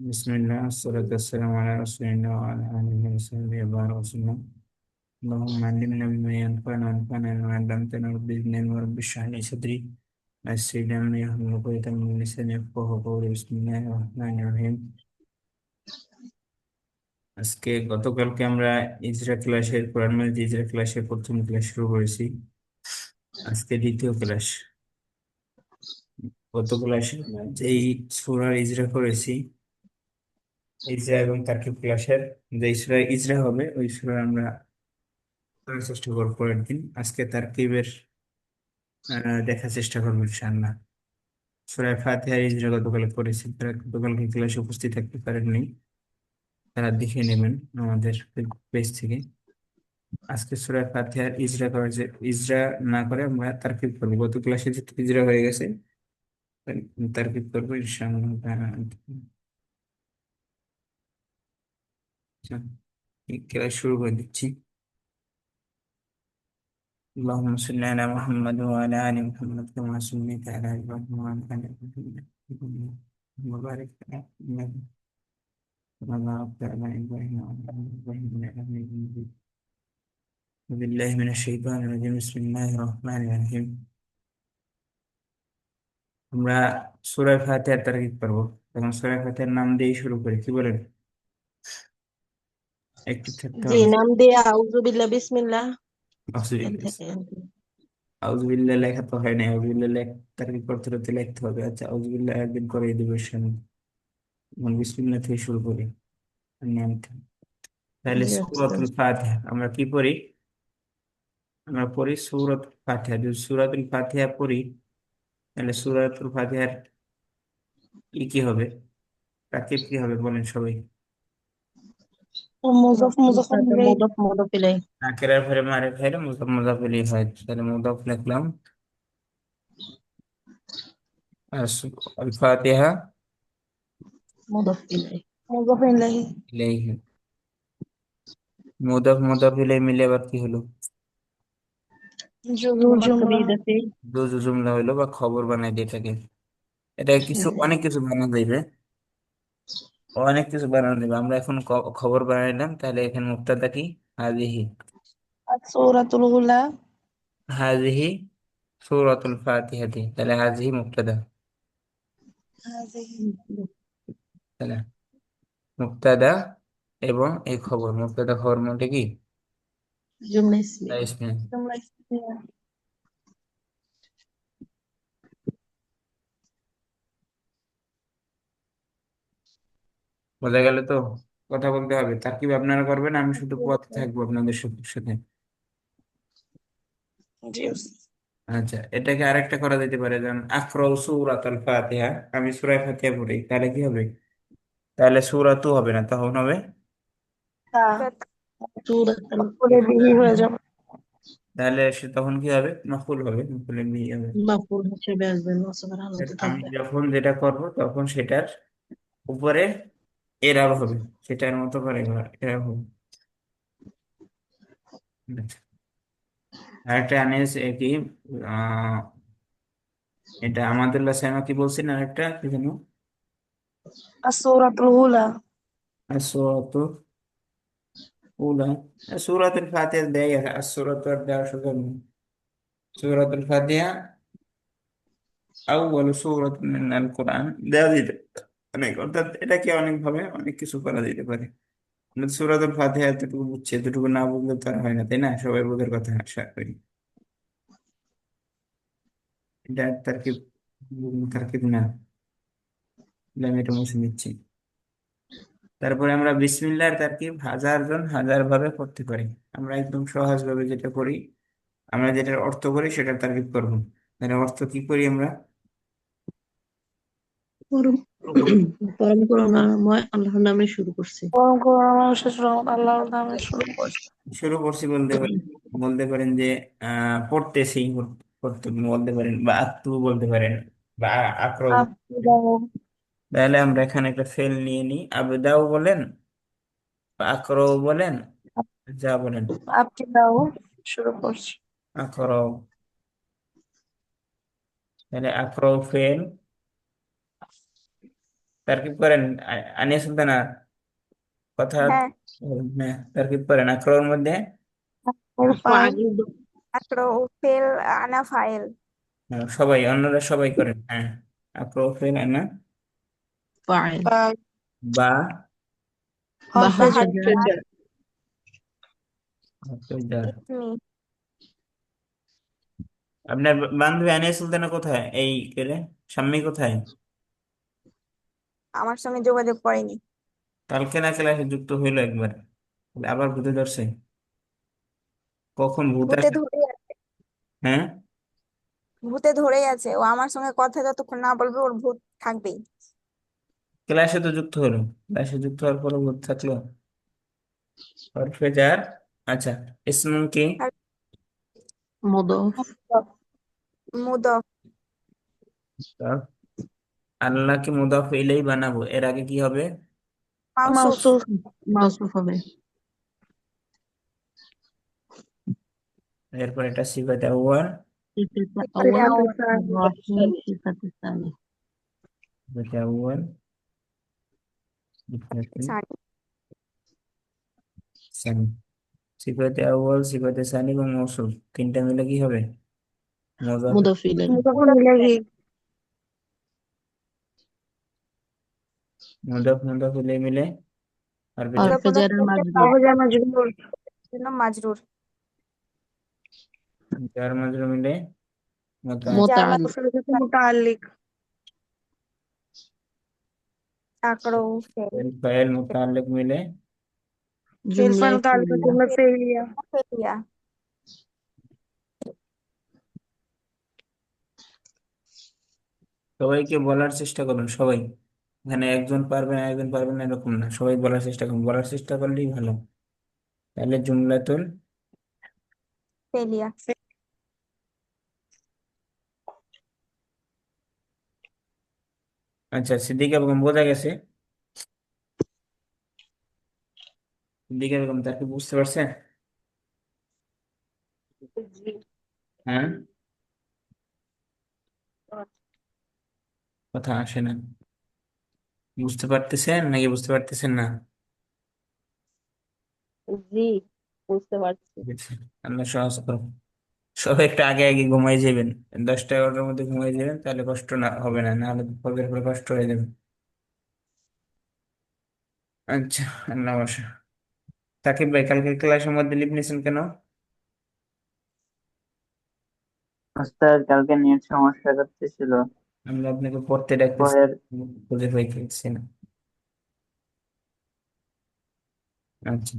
بسم الله والصلاة والسلام على رسول الله وعلى آله وصحبه وبارك وسلم. اللهم علمنا بما ينفعنا وانفعنا بما علمتنا رب زدني ورب اشرح لي صدري ويسر لي أمري واحلل عقدة من لساني يفقهوا قولي. بسم الله الرحمن الرحيم. গতকালকে আমরা ইজরা ক্লাসের কোরআন মাজিদ ইজরা ক্লাসের প্রথম ক্লাস শুরু করেছি। আজকে দ্বিতীয় ক্লাস। গত ক্লাসে যেই সূরা ইজরা করেছি, ইজরা এবং তারকিব ক্লাসের যে সূরা ইজরা হবে ওই সূরা আমরা করার চেষ্টা করবো পরের দিন। আজকে তারকিবের দেখার চেষ্টা করবো ইনশাআল্লাহ। সূরা ফাতিহা ইজরা গতকাল করেছি, তারা গতকালকে ক্লাসে উপস্থিত থাকতে পারেননি, তারা দেখে নেবেন আমাদের পেজ থেকে। আজকে সূরা ফাতিহার ইজরা করার যে ইজরা না করে আমরা তারকিব করবো। গত ক্লাসে যে ইজরা হয়ে গেছে তারকিব করবো ইনশাআল্লাহ তাআলা। আচ্ছা, এই ক্লাস শুরু করে দিচ্ছি। اللهم صل على محمد وعلى آل محمد كما صليت على إبراهيم وعلى آل إبراهيم وبارك على محمد وعلى آل إبراهيم وعلى آل إبراهيم إنك حميد مجيد. بالله من الشيطان الرجيم. بسم الله الرحمن الرحيم. আমরা সূরা ফাতিহার তারকিব করব। তখন সূরা ফাতিহার নাম দিয়ে শুরু করি, কি বলেন? একটু থাকতে জি, হবে। নাম দিয়ে আউযুবিল্লাহ বিসমিল্লাহ এখান থেকে। আউযুবিল্লাহ লেখা তো হয় না, আউযুবিল্লাহ তারকিব করতে করতে লিখতে হবে। আচ্ছা, আউযুবিল্লাহ একদিন করে দিব সামনে। বিসমিল্লাহ থেকে শুরু করি নামটা। তাহলে জি আচ্ছা। সূরাতুল ফাতিহা আমরা কি পড়ি? আমরা পড়ি সূরাতুল ফাতিহা। যদি সূরাতুল ফাতিহা পড়ি তাহলে সূরাতুল ফাতিহার কি কি হবে, তাকিব কি হবে বলেন সবাই। মুজাফফর মুদাফ মুদাফ ইলাইহি। নাকেরার ফেরে মারে ফেরে মুজাফ মুজাফ ইলাইহি হয়, তাহলে মুজাফ লিখলাম। আর আল ফাতিহা মুদাফ ইলাইহি মুদাফ ইলাইহি ইলাইহি। মুজাফ মুজাফ ইলাইহি মিলে আবার কি হলো? জুমলা। দুজু জুমলা হইলো বা খবর বানাই দিয়ে থাকে। এটা কিছু অনেক কিছু বানানো যাইবে, অনেক কিছু বানানো যাবে। আমরা এখন খবর বানাইলাম, তাহলে এখানে মুক্তাদা কি? হাজিহি। সূরাতুল উলা। হাজিহি সূরাতুল ফাতিহাতি, তাহলে হাজিহি মুক্তাদা। তাহলে মুক্তাদা এবং এই খবর, মুক্তাদা খবর মধ্যে কি জুমলা ইসমিয়া। ইসমিয়া। জুমলা ইসমিয়া। বোঝা গেল তো? কথা বলতে হবে, তারকিব আপনারা করবেন, আমি শুধু পথে থাকবো আপনাদের সাথে। জি আচ্ছা, এটাকে আরেকটা করা যেতে পারে, যেমন আফরাউ সূরাতুল ফাতিহা, আমি সূরা ফাতিহা পড়ি, তাহলে কি হবে? তাহলে সূরাতু হবে না, তখন হবে সূরাতুল উলা বিহি হয়ে যাবে। তাহলে সে তখন কি হবে? মাফুল হবে, মাফুলের বিহি হবে। মাফউল হিসেবে আসবে, নসবের হালতে আমি থাকবে। যখন যেটা করব তখন সেটার উপরে এরাব হবে, সেটার মতো করে এরাব হবে। আচ্ছা, আরেকটা আনিস কি আহ এটা আমাদুল্লাহ সাহেব কি বলছেন, আরেকটা কি যেন? আসসূরাতুল উলা। আসওয়াতু উলা। সূরাতুল ফাতিহা দেয়, আসওয়াতু আর দেওয়া সুযোগ নেই। সূরাতুল ফাতিহা আউয়ালু সূরাতুন মিনাল কোরআন দেওয়া দিতে অনেক, অর্থাৎ এটাকে অনেক ভাবে অনেক কিছু করা যেতে পারে। আমরা সূরাতুল ফাতিহা এতটুকু বুঝছি, এতটুকু না বুঝলে তো আর হয় না, তাই না? সবাই বোঝার কথা আশা করি। এটা তারকিব, তারকিব না, আমি এটা মুছে নিচ্ছি। তারপরে আমরা বিসমিল্লাহর তারকিব হাজার জন হাজার ভাবে করতে পারি। আমরা একদম সহজ ভাবে যেটা করি, আমরা যেটার অর্থ করি সেটার তারকিব করবো। তাহলে অর্থ কি করি আমরা? পরম পরম করুণাময় আল্লাহর নামে শুরু করছি। পরম করুণাময় শেষ রহমত আল্লাহর নামে শুরু করছি। শুরু করছি বলতে পারেন, বলতে পারেন যে পড়তেছি, পড়তে বলতে পারেন, বা আত্মু বলতে পারেন, বা আক্রম। আপনি দাও। তাহলে আমরা এখানে একটা ফেল নিয়ে নিই, আবেদাও বলেন বা আক্রও বলেন, যা বলেন। আপনি দাও শুরু করছি। আক্রও, তাহলে আক্রও ফেল, তারকিব করেন। আনিয়া সুলতানা কথা। হ্যাঁ। হ্যাঁ, তারকিব করেন আক্রোর মধ্যে। ফাইল, আগে আকরো, ফেল, আনা, ফাইল। সবাই অন্যরা সবাই করেন, হ্যাঁ। আক্রো ফেল আনা ফাইল বা বাহা বাহার, জার হাফেজার। ইসমি। আপনার বান্ধবী আনিয়া সুলতানা কোথায়? এই করে সাম্মি কোথায়? আমার সঙ্গে যোগাযোগ করেনি। কালকে না ক্লাসে যুক্ত হইলো একবার, আবার ভূতে ধরছে। কখন ভূত ভূতে আসে? ধরেই আছে, হ্যাঁ, ভূতে ধরেই আছে। ও আমার সঙ্গে কথা যতক্ষণ না বলবে ওর ভূত থাকবেই। ক্লাসে তো যুক্ত হলো, ক্লাসে যুক্ত হওয়ার পরে ভূত থাকলো। হাফেজার। আচ্ছা, ইসমু কি? আর মুদফ মুদফ, মুদফ, আল্লাহকে মুদাফ ইলাই বানাবো, এর আগে কি হবে? মাউসুফ, মাউসুফ মাউসুফ হবে। এরপর এটা সিফাতে আউয়াল। সিফাতে সিফাতে আউয়াল আউয়াল, রহিম সিফাতে সানি। সিফাতে আউয়াল, সিফাতে সানি। সানি। সিফাতে আউয়াল, সিফাতে সানি এবং মৌসুফ তিনটা মিলে কি হবে? মুদাফ। মুদফ ইলাই মুদফ ইলাইহি, মুদাফ ইলাই মিলে হারফে জার। মুদফ হরফে জার মাজরুর মাজরুর, জন্য মাজরুর। জার মাজরুর মিলে জার মুতাআল্লিক মাজরুর মুতাআল্লিক, আকরো, ফেল, ফাইল মুতাআল্লিক মিলে জুমলা মুতাআল্লিক, ফিলিয়া। জুমলা ফেলিয়া, ফেলিয়া। সবাইকে বলার চেষ্টা করুন, সবাই। এখানে একজন পারবে না একজন পারবে না এরকম না, সবাই বলার চেষ্টা করুন, বলার চেষ্টা করলেই ভালো। তাহলে জুমলাতুল। ফেলিয়া। আচ্ছা, সিদ্দিকা বেগম বোঝা গেছে? সিদ্দিকা বেগম তার কি বুঝতে পারছে? হ্যাঁ, কথা আসে না। বুঝতে পারতেছেন নাকি বুঝতে পারতেছেন না? জি, বুঝতে পারছি। ঠিক আছে, আল্লাহ সহজ করো। সবাই একটু আগে আগে ঘুমাই যাবেন, 10টা 11টার মধ্যে ঘুমাই যাবেন, তাহলে কষ্ট না হবে না, নাহলে ফজরের পরে কষ্ট হয়ে যাবে। আচ্ছা, আল্লাহ বসা। সাকিব ভাই, কালকে ক্লাসের মধ্যে লিভ নিয়েছেন কেন? ওস্তাদ কালকে নেট সমস্যা করতেছিল। আমরা আপনাকে পড়তে ডাকতেছি, পরের খুঁজে পাইতেছি না। আচ্ছা,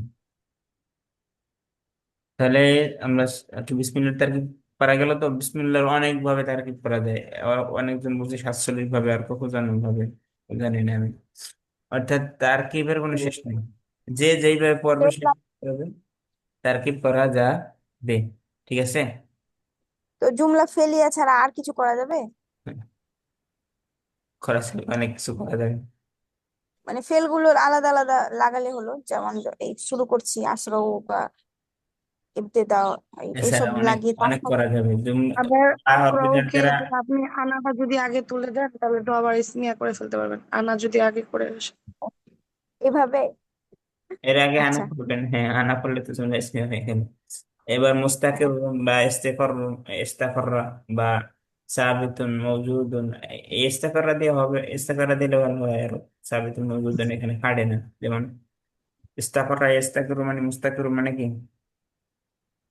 তাহলে আমরা একটু বিসমিল্লাহ তারকিব পারা গেল তো। বিসমিল্লাহর অনেক ভাবে তারকিব করা যায়। অনেকজন বলছে 47 ভাবে, আর কত জানেন ভাবে, জানি না আমি। অর্থাৎ তারকিবের কোনো শেষ নেই, যে যেইভাবে পড়বে সেভাবে তারকিব করা যাবে। ঠিক আছে। তো জুমলা ফেলিয়া ছাড়া আর কিছু করা যাবে? করা যাবে, অনেক কিছু করা যাবে। মানে ফেলগুলোর আলাদা আলাদা লাগালে হলো, যেমন এই শুরু করছি আসরো বা ইবতেদা, এছাড়া এইসব অনেক লাগিয়ে অনেক করা যাবে। আবার হবে যার আকরাউকে দ্বারা। আপনি আনাটা যদি আগে তুলে দেন তাহলে তো আবার ইসমিয়া করে ফেলতে পারবেন, আনা যদি আগে করে আসে এভাবে। এর আগে আনা আচ্ছা, করবেন, হ্যাঁ, আনা করলে তো চলে আসবে হয়ে গেল। এবার মুস্তাকির বা ইস্তেকর, ইস্তাকররা বা সাবিতুন মওজুদুন, এই ইস্তাকররা দিয়ে হবে, ইস্তাকররা দিলে ভালো হয় আরো। সাবিতুন মওজুদুন এখানে কাটে না। যেমন ইস্তাকররা ইস্তাকিরু মানে, মুস্তাকিরু মানে কি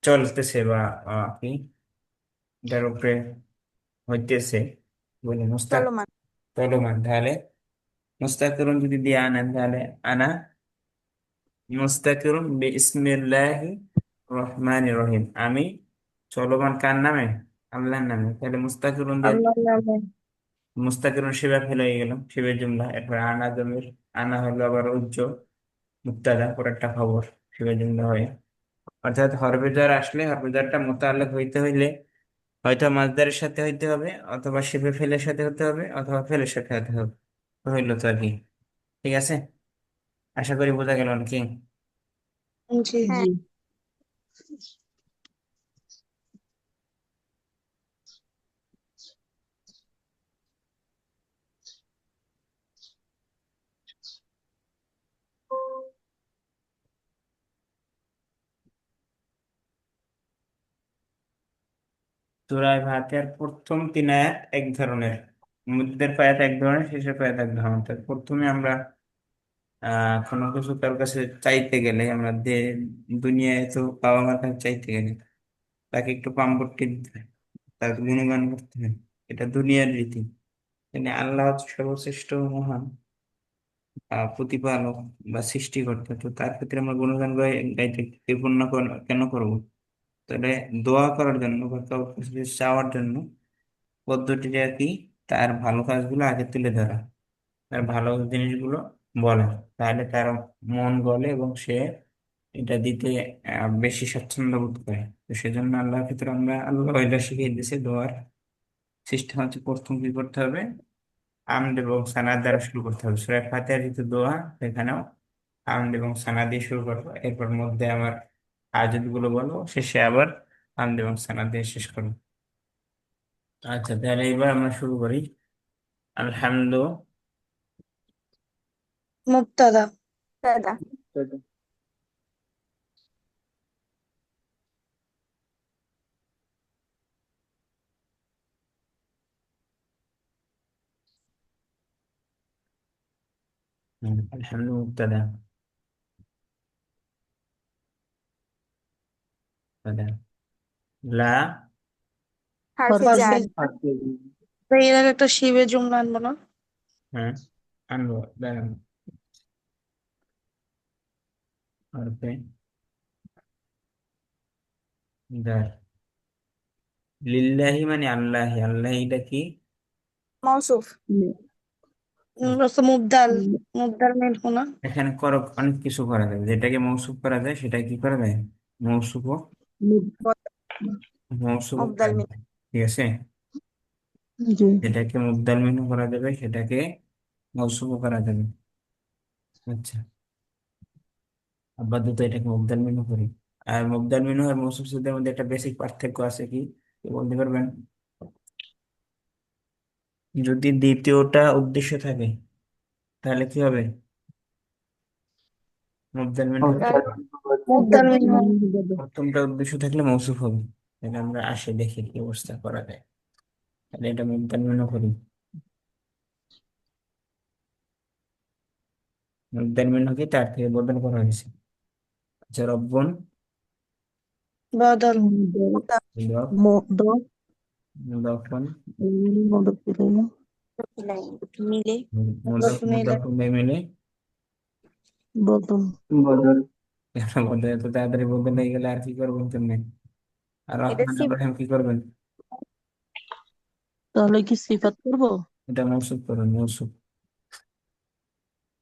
চলতেছে বা কি এটার উপরে হইতেছে, বলে মুস্তাক চলমান। চলমান। তাহলে মুস্তাকিরুন যদি দিয়ে আনেন তাহলে আনা মুস্তাকিরুন বিসমিল্লাহি রহমানির রহিম, আমি চলমান কার নামে? আল্লাহর নামে। তাহলে মুস্তাকিরুন দিয়ে আল্লাহ নামে। মুস্তাকিরুন শিবা ফেলে হয়ে গেল, শিবের জুমলা। এরপর আনা জমির, আনা হলো আবার উজ্জ্ব মুক্তাদা, পর একটা খবর, শিবের জুমলা হয়। অর্থাৎ হরফে আসলে হরফে মোতালেক হইতে হইলে হয়তো মাসদারের সাথে হইতে হবে, অথবা শিবে ফেলের সাথে হতে হবে, অথবা ফেলের সাথে হতে হবে। তো হইলো তো আর কি। ঠিক আছে, আশা করি বোঝা গেল নাকি? জি, জি। হ্যাঁ। সূরা ফাতিহার প্রথম তিন আয়াত এক ধরনের, মধ্যের আয়াত এক ধরনের, শেষের আয়াত এক ধরনের। তার প্রথমে আমরা কোনো কিছু কার কাছে চাইতে গেলে আমরা দুনিয়ায় তো বাবা মার কাছে চাইতে গেলে তাকে একটু পাম্পট্টি দিতে হয়, তার গুণগান করতে হয়। এটা দুনিয়ার রীতি। মানে আল্লাহ হচ্ছে সর্বশ্রেষ্ঠ মহান প্রতিপালক বা সৃষ্টিকর্তা, তো তার ক্ষেত্রে আমরা গুণগান গাইতে কৃপণ কেন করবো? তাহলে দোয়া করার জন্য বা কাউকে কিছু চাওয়ার জন্য পদ্ধতিটা কি, তার ভালো কাজগুলো আগে তুলে ধরা, তার ভালো জিনিসগুলো বলা, তাহলে তার মন গলে এবং সে এটা দিতে বেশি স্বাচ্ছন্দ্য বোধ করে। তো সেজন্য আল্লাহর ক্ষেত্রে আল্লাহ এটা শিখিয়ে দিয়েছে। দোয়ার সিস্টেম হচ্ছে প্রথম কি করতে হবে, হামদ এবং সানাদ দ্বারা শুরু করতে হবে। সূরা ফাতিহার যেহেতু দোয়া, সেখানেও হামদ এবং সানা দিয়ে শুরু করবো, এরপর মধ্যে আমার আয়াত গুলো বলবো, শেষে আবার হামদ এবং সানা দিয়ে শেষ করবো। আচ্ছা, তাহলে এবার আমরা শুরু করি। আলহামদুলিল্লাহ। মুবতাদা। দাদা। আলহামদুলিল্লাহ মুবতাদা। মুবতাদা। লা। হারফে জার। এর আগে একটা শিবের জুমলা আনবো না? হ্যাঁ, আনবো, দাঁড়ান। হরফে জার। লিল্লাহি মানে আল্লাহ, আল্লাহ এটা কি? মৌসুফ। মুবদাল। মুবদাল মেন হোনা। এখানে অনেক কিছু করা যায়, যেটাকে মৌসুফ করা যায় সেটা কি করা যায়, মৌসুফ মৌসুফ করা মুবদাল মিন। যায়। ঠিক আছে, জি। যেটাকে মুবদাল মিনও করা যাবে, সেটাকে মৌসুফও করা যাবে। আচ্ছা, আপাতত এটাকে মুবদাল মিনও করি। আর মুবদাল মিনু আর মৌসুফ সিদ্ধার মধ্যে একটা বেসিক পার্থক্য আছে, কি কি বলতে পারবেন? যদি দ্বিতীয়টা উদ্দেশ্য থাকে তাহলে কি হবে, মুবদাল মিন হবে। মুবদাল মেন প্রথমটা উদ্দেশ্য থাকলে মৌসুফ হবে। তাহলে আমরা আসে দেখি কি অবস্থা করা যায়। তাহলে এটা মুবদাল মিনও করি। মুবদাল মিনকে তার থেকে বদল করা হয়েছে। আচ্ছা, রব্বন। বাদাল। মুবদাল মুদাফ। মুদফ মুদাফন। মুদফ ইলাইহি মিলে। মুদাফ মুদফ ইলাইহি মুদাফন মিলে। বদল। বদল এত তাড়াতাড়ি বদল হয়ে গেলে আর কি করবেন তুমি? আর এটা রহমান আর সিফাত। রহিম কি করবেন? তাহলে কি সিফাত করব? এটা মৌসুফ করুন, মৌসুফ।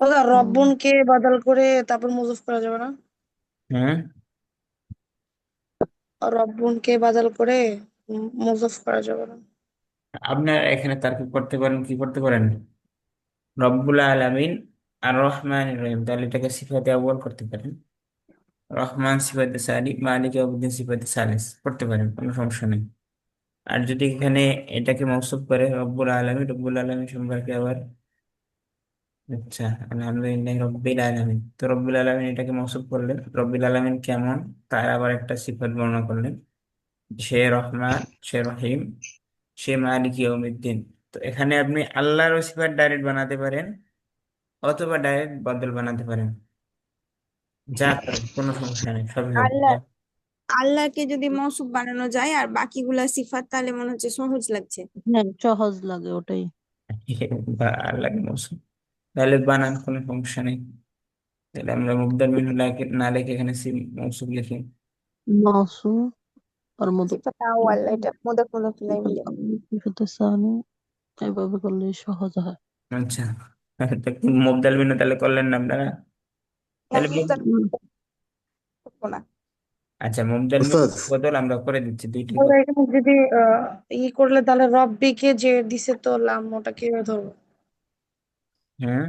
ওটা রব্বুনকে বাদাল করে তারপর মুজফ করা যাবে না? হ্যাঁ, রব্বুনকে বাদাল করে মুজফ করা যাবে না? আপনার এখানে তার্কিক করতে পারেন, কি করতে পারেন, রব্বুল আলামিন আর রহমান রহিম, তাহলে এটাকে সিফাতে আউয়াল করতে পারেন। রহমান সিফাতে সানি, মালিক ইয়াউমিদ্দিন সিফাতে সালিস করতে পারেন, কোনো সমস্যা নেই। আর যদি এখানে এটাকে মৌসুফ করে রব্বুল আলামিন, রব্বুল আলামিন সম্পর্কে আবার, আচ্ছা, আলহামদুলিল্লাহ রব্বিল আলামিন, তো রব্বুল আলামিন এটাকে মৌসুফ করলেন, রব্বুল আলামিন কেমন তার আবার একটা সিফাত বর্ণনা করলেন, সে রহমান, সে রহিম, সে মালিক ইয়াউমিদ্দিন। তো এখানে আপনি আল্লাহর সিফাত ডাইরেক্ট বানাতে পারেন অথবা ডাইরেক্ট বদল বানাতে পারেন, যা করেন কোনো সমস্যা নেই, সবই হবে। আল্লাহ, আল্লাহকে যদি মৌসুফ বানানো যায় আর বাকিগুলা সিফাত, তাহলে মনে হচ্ছে সহজ লাগছে। হ্যাঁ, সহজ লাগে ওটাই। বা আল্লাহকে মৌসুফ, তাহলে বানান, কোনো সমস্যা নেই। তাহলে আমরা মুবদাল মিনহু না লিখে এখানে মৌসুফ লিখি। মাসুম আর মুদফ সিফাত আউয়াল, এটা মুদাফ মুদাফ ইলাইহি মিলে। সিফাত সানি, এভাবে করলে সহজ হয়। আচ্ছা, তো মুবদাল মিনহু তাহলে করলেন না আপনারা? তাহলে মুবদাল করবো না। আচ্ছা, মুবদাল মিনহু উস্তাদ বদল আমরা করে দিচ্ছি, দুইটি তাহলে এখানে যদি করলে তাহলে রব্বিকে যে দিছে তো লাম, ওটা কিভাবে ধরবো? হ্যাঁ,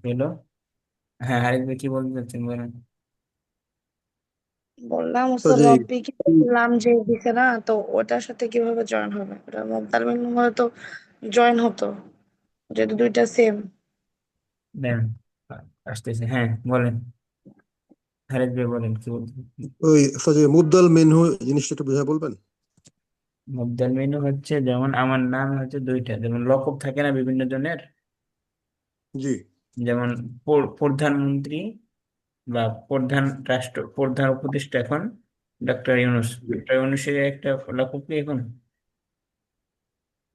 হলো। হ্যাঁ, আরেকবার কি বলতে চাচ্ছেন বলেন। বললাম হচ্ছে উস্তাদ রব্বিকে লাম যে দিছে না, তো ওটার সাথে কিভাবে জয়েন হবে? ওটা মুবদাল মিন হলে তো জয়েন হতো, যেহেতু দুইটা সেম। দেন আসতেছে, হ্যাঁ বলেন। খালেদ ভাই বলেন কি বলছেন। ওই আচ্ছা, যে মুদ্দাল মেনু জিনিসটা একটু বুঝায় বলবেন? মুবদাল মিনহু হচ্ছে যেমন আমার নাম হচ্ছে দুইটা, যেমন লকব থাকে না বিভিন্ন জনের, জি যেমন প্রধানমন্ত্রী বা প্রধান উপদেষ্টা এখন ডক্টর ইউনূস। জি। ডক্টর ইউনূসের একটা লকব কি এখন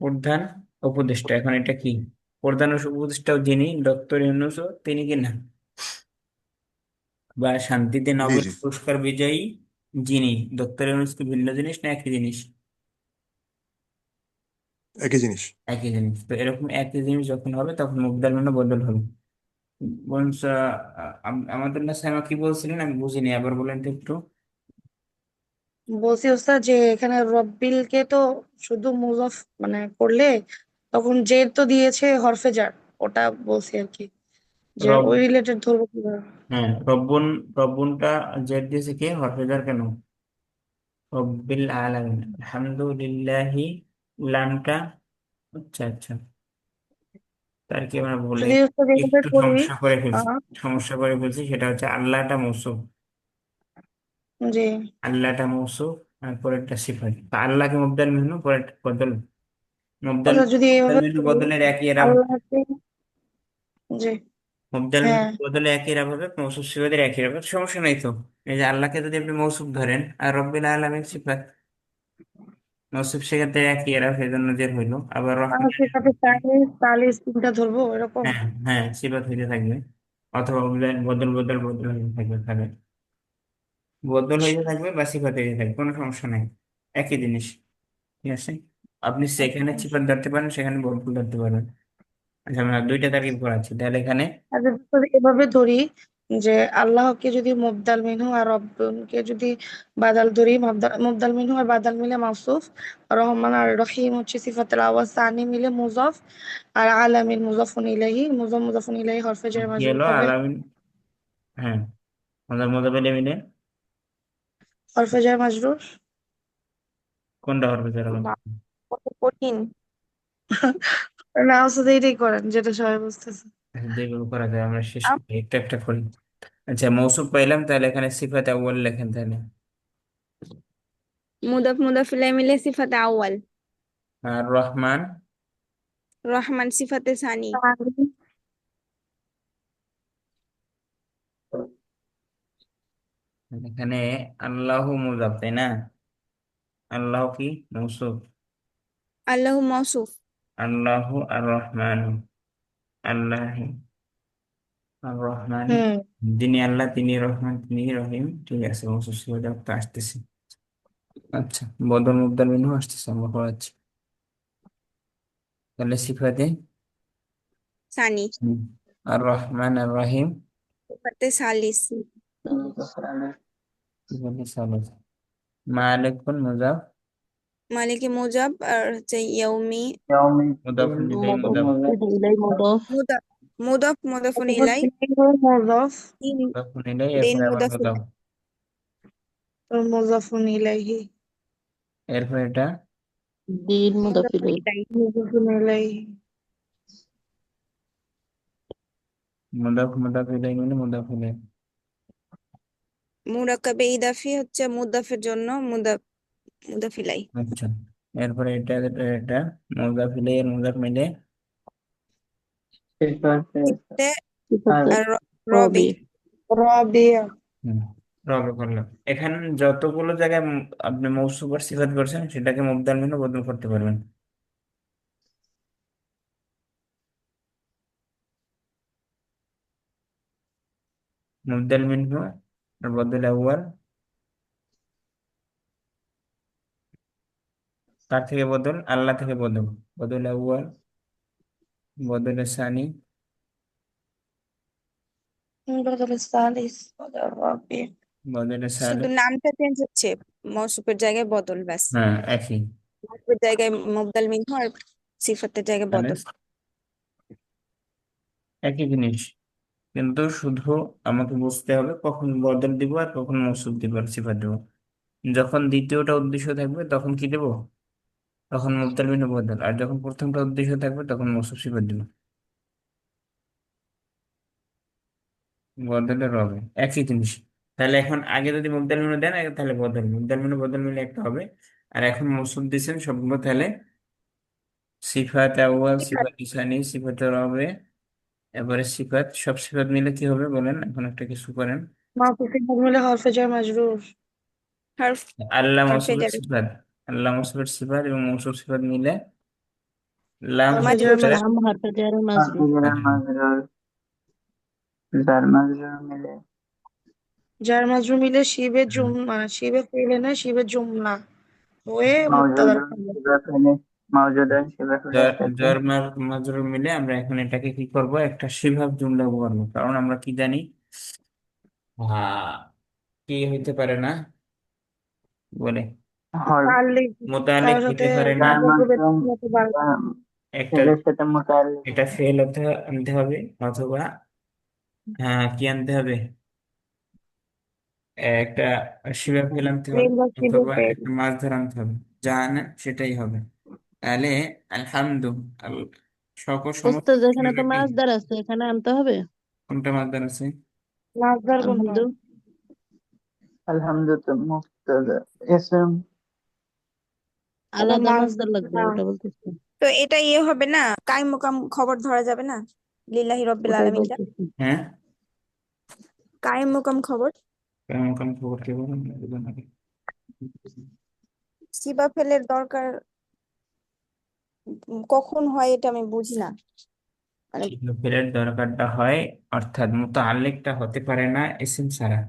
প্রধান উপদেষ্টা, এখন এটা কি প্রধান উপদেষ্টাও যিনি, ডক্টর ইউনূসও তিনি কি না, বা শান্তিতে জি নোবেল জি পুরস্কার বিজয়ী যিনি, ডক্টর ইউনূস কি ভিন্ন জিনিস না একই জিনিস? একই জিনিস। একই জিনিস। তো এরকম একই জিনিস যখন হবে তখন মুবদাল মানে বদল হবে। বলছ আমাদের না সাইমা কি বলছিলেন, আমি বুঝিনি, আবার বলেন তো একটু। বলছি ওস্তাদ যে এখানে রব্বিলকে তো শুধু মুজফ মানে করলে তখন যে তো দিয়েছে হরফে জার, ওটা বলছি আর কি, যে রব, ওই রিলেটেড ধরবো কিভাবে। হ্যাঁ রব্বুন, রব্বুনটা জেড দিয়েছে কে, হরফেজার কেন? রব্বিল আলামিন, আলহামদুলিল্লাহি, লামটা, আচ্ছা আচ্ছা, তার কি আমরা বলে যদি ওস্তাদ এভাবে একটু করি সমস্যা করে ফেলছি, আহ, সেটা হচ্ছে আল্লাহটা মৌসুফ, যে আল্লাহটা মৌসুফ আর পরেরটা সিফাত। তা আল্লাহকে মুবদাল মিনহু, পরের বদল, মুবদাল ওস্তাদ যদি মুবদাল এভাবে মিনহু করি বদলের একই এরা, আল্লাহকে, যে মুবদাল হ্যাঁ, মিনহু বদলে একই এরা হবে, মৌসুফ সিফাতের একই এরা হবে, সমস্যা নাই তো। এই যে আল্লাহকে যদি আপনি মৌসুফ ধরেন আর রব্বিল আলামিন সিফাত, মৌসুফ সেক্ষেত্রে একই এরা, সেই জন্য যে হইলো। আবার রহমান, মানুষের সাথে চাইনিজ তালিশ তিনটা ধরবো এরকম। হ্যাঁ হ্যাঁ সিফাত হইতে থাকবে, অথবা বদল বদল বদল হইতে থাকবে, বদল হইতে থাকবে বা সিফাত হইতে থাকবে, কোনো সমস্যা নাই, একই জিনিস। ঠিক আছে, আপনি সেখানে সিফাত ধরতে পারেন, সেখানে বদল ধরতে পারেন। আচ্ছা আমরা দুইটা তারিখ করাচ্ছি, তাহলে এখানে আর যদি এভাবে ধরি যে আল্লাহকে যদি মুবদাল মিনহু আর রব্বকে যদি বাদাল ধরি, মুবদাল মিনহু আর বাদাল মিলে মাউসুফ, রহমান আর রহিম হচ্ছে সিফাতুল আওয়াল, সানি মিলে মুজাফ, আর আলামিন মুজাফুন ইলাইহি, মুজাফুন ইলাইহি হরফে জার কি মাজরুর হলো হবে, আলামিন, হ্যাঁ আমাদের মধ্যে পেলে মিলে হরফে জার মাজরুর। কোনটা হবে যারা বা, কত কঠিন। না আসলে এটাই করেন যেটা সবাই বুঝতেছে। যেগুলো করা যায় আমরা শেষ আম- করি, একটা একটা করি। আচ্ছা মৌসুফ পাইলাম, তাহলে এখানে সিফাত আউয়াল লেখেন তাহলে। মুদাফ মুদাফিলাই মিলে সিফাতে আউয়াল, আর রহমান, রহমান সিফাতে সানি, এখানে আল্লাহ মুজাফ তাই না, আল্লাহ কি মৌসুফ, আল্লাহু মওসুফ, আল্লাহ আর রহমান, আল্লাহ আর রহমান, হুম, যিনি আল্লাহ তিনি রহমান তিনি রহিম, ঠিক আছে মৌসুফ সিফাত তো আসতেছি। আচ্ছা বদল মুবদাল মিনহু আসতেছে, আমরা পড়াচ্ছি। তাহলে সিফাতে সানি, আর রহমান আর রহিম, সিফাতে সালিস, সিফাতে সালাত, মালিকুন মুজাফ, মালিকি মুজাব আর হচ্ছে ইয়াউমি, মুদাফুন ইলাইহি মুদাফ, মুদাফ, মুদাফুন ইলাই, মুজাফ, দিন, মুদাফুন ইলাইহি, দিন এরপরে আবার মুদাফুন, মুদাফ, মুজাফুন ইলাইহি, এরপর এটা মুদাফুন ইলাই, মুজাফুন ইলাইহি, মুদাফ ইলাইহি মানে মুদাফ ইলাইহি। মুরাক্কাবে ইদাফি হচ্ছে মুদাফের জন্য মুদাফ ইলাই, আচ্ছা এরপরে এটা মুদাফ ইলাইহি আর মুদাফ মিলে, সিফাতে আর রবি, রাবিয়া, হুম, রবে করলাম। এখানে যতগুলো জায়গায় আপনি মৌসুফ আর সিফাত করছেন সেটাকে মুবদাল মিনহু বদল করতে পারবেন। মুবদাল মিনহু আর বদল আউয়াল, কার থেকে বদল, আল্লাহ থেকে বদল, বদল আউয়াল, বদল সানি, بدل الثالث بدل الرابع. বদল শুধু সালেস, নামটা চেঞ্জ হচ্ছে, মওসুফের জায়গায় বদল ব্যাস, হ্যাঁ একই, মওসুফের জায়গায় মুবদাল মিনহু আর সিফাতের জায়গায় বদল। সালেস একই জিনিস, কিন্তু শুধু আমাকে বুঝতে হবে কখন বদল দিব আর কখন মৌসুফ দিব আর সিফাত দিব। যখন দ্বিতীয়টা উদ্দেশ্য থাকবে তখন কি দেব, তখন মুবদাল মিনহু বদল, আর যখন প্রথমটা উদ্দেশ্য থাকবে তখন মৌসুফ সিফাত দিব, বদলের হবে একই জিনিস। তাহলে এখন আগে যদি মুবদাল মিনু দেন আগে তাহলে বদল মিলে একটা হবে। আর এখন মৌসুফ দিচ্ছেন সবগুলো, তাহলে সিফাত আউয়াল, ঠিক সিফাত আছে। ইসানি, সিফাত রবে, এবারে সিফাত, সব সিফাত মিলে কি হবে বলেন, এখন একটা কিছু করেন। মাফুফি মিলে হরফে জার মাজরুর। হার্ফ আল্লাহ হার্ফে মৌসুফের যাবে সিফাত, আল্লাহ মৌসুফের সিফাত এবং মৌসুফ সিফাত মিলে লাম হরফে হচ্ছে জার মাজরুর। তার মাজরুর। লাম হারফে জারে মাজরুর। হাফিজের মাজরুর। মাজরুর, জার মাজরুর মিলে জার মাজরুর মিলে শিবে হুম। জুমলা, শিবে ফেলে না, শিবে জুমলা হয়ে মুক্তাদার মাওজুদুন খবর। শিবা ফেলে, মাওজুদুন শিবা ফেলের সাথে মাজরুর মিলে আমরা এখন এটাকে কি করব, একটা শিভাব জুমলা করবো, কারণ আমরা কি জানি, কি হইতে পারে না বলে, হরফ, তাল্লিক, মোতালেক কারোর সাথে হইতে পারে না, জার যোগাযোগের মাজরুম মতো বাড়বে। একটা, ফেলের সাথে মুতাল্লিক, এটা ফেল হতে আনতে হবে, অথবা কি আনতে হবে, একটা শিবা ফেল আনতে হবে, ফেল বা শিবে অথবা ফেল। একটা মাছ ধর আনতে হবে, যা আনে সেটাই হবে। তাহলে আলহামদু আল, সকল সমস্ত ওস্তাদ কিছু এখানে তো মিলে কি, মাছদার আছে, এখানে আনতে হবে। কোনটা মাছ আছে? নাজদার কোনটা? আলহামদু। আলহামদু তো মুক্তাদা ইসম, ওটা আলাদা মাছদার নাজদার লাগবে, না। ওটা বলতেছি। তো এটা ইয়ে হবে না, কাইম মোকাম খবর ধরা যাবে না, লিল্লাহি রব্বিল ওটাই আলামিনটা বলতেছি। হ্যাঁ, কাইম মোকাম খবর। কেমন কেমন খবর কি বলুন বুঝুন আগে। সিবা ফেলের দরকার কখন হয় এটা আমি বুঝি না, মানে শিবা ফেলের দরকারটা হয়, অর্থাৎ মুতাআল্লিকটা হতে পারে না ইসিম ছাড়া,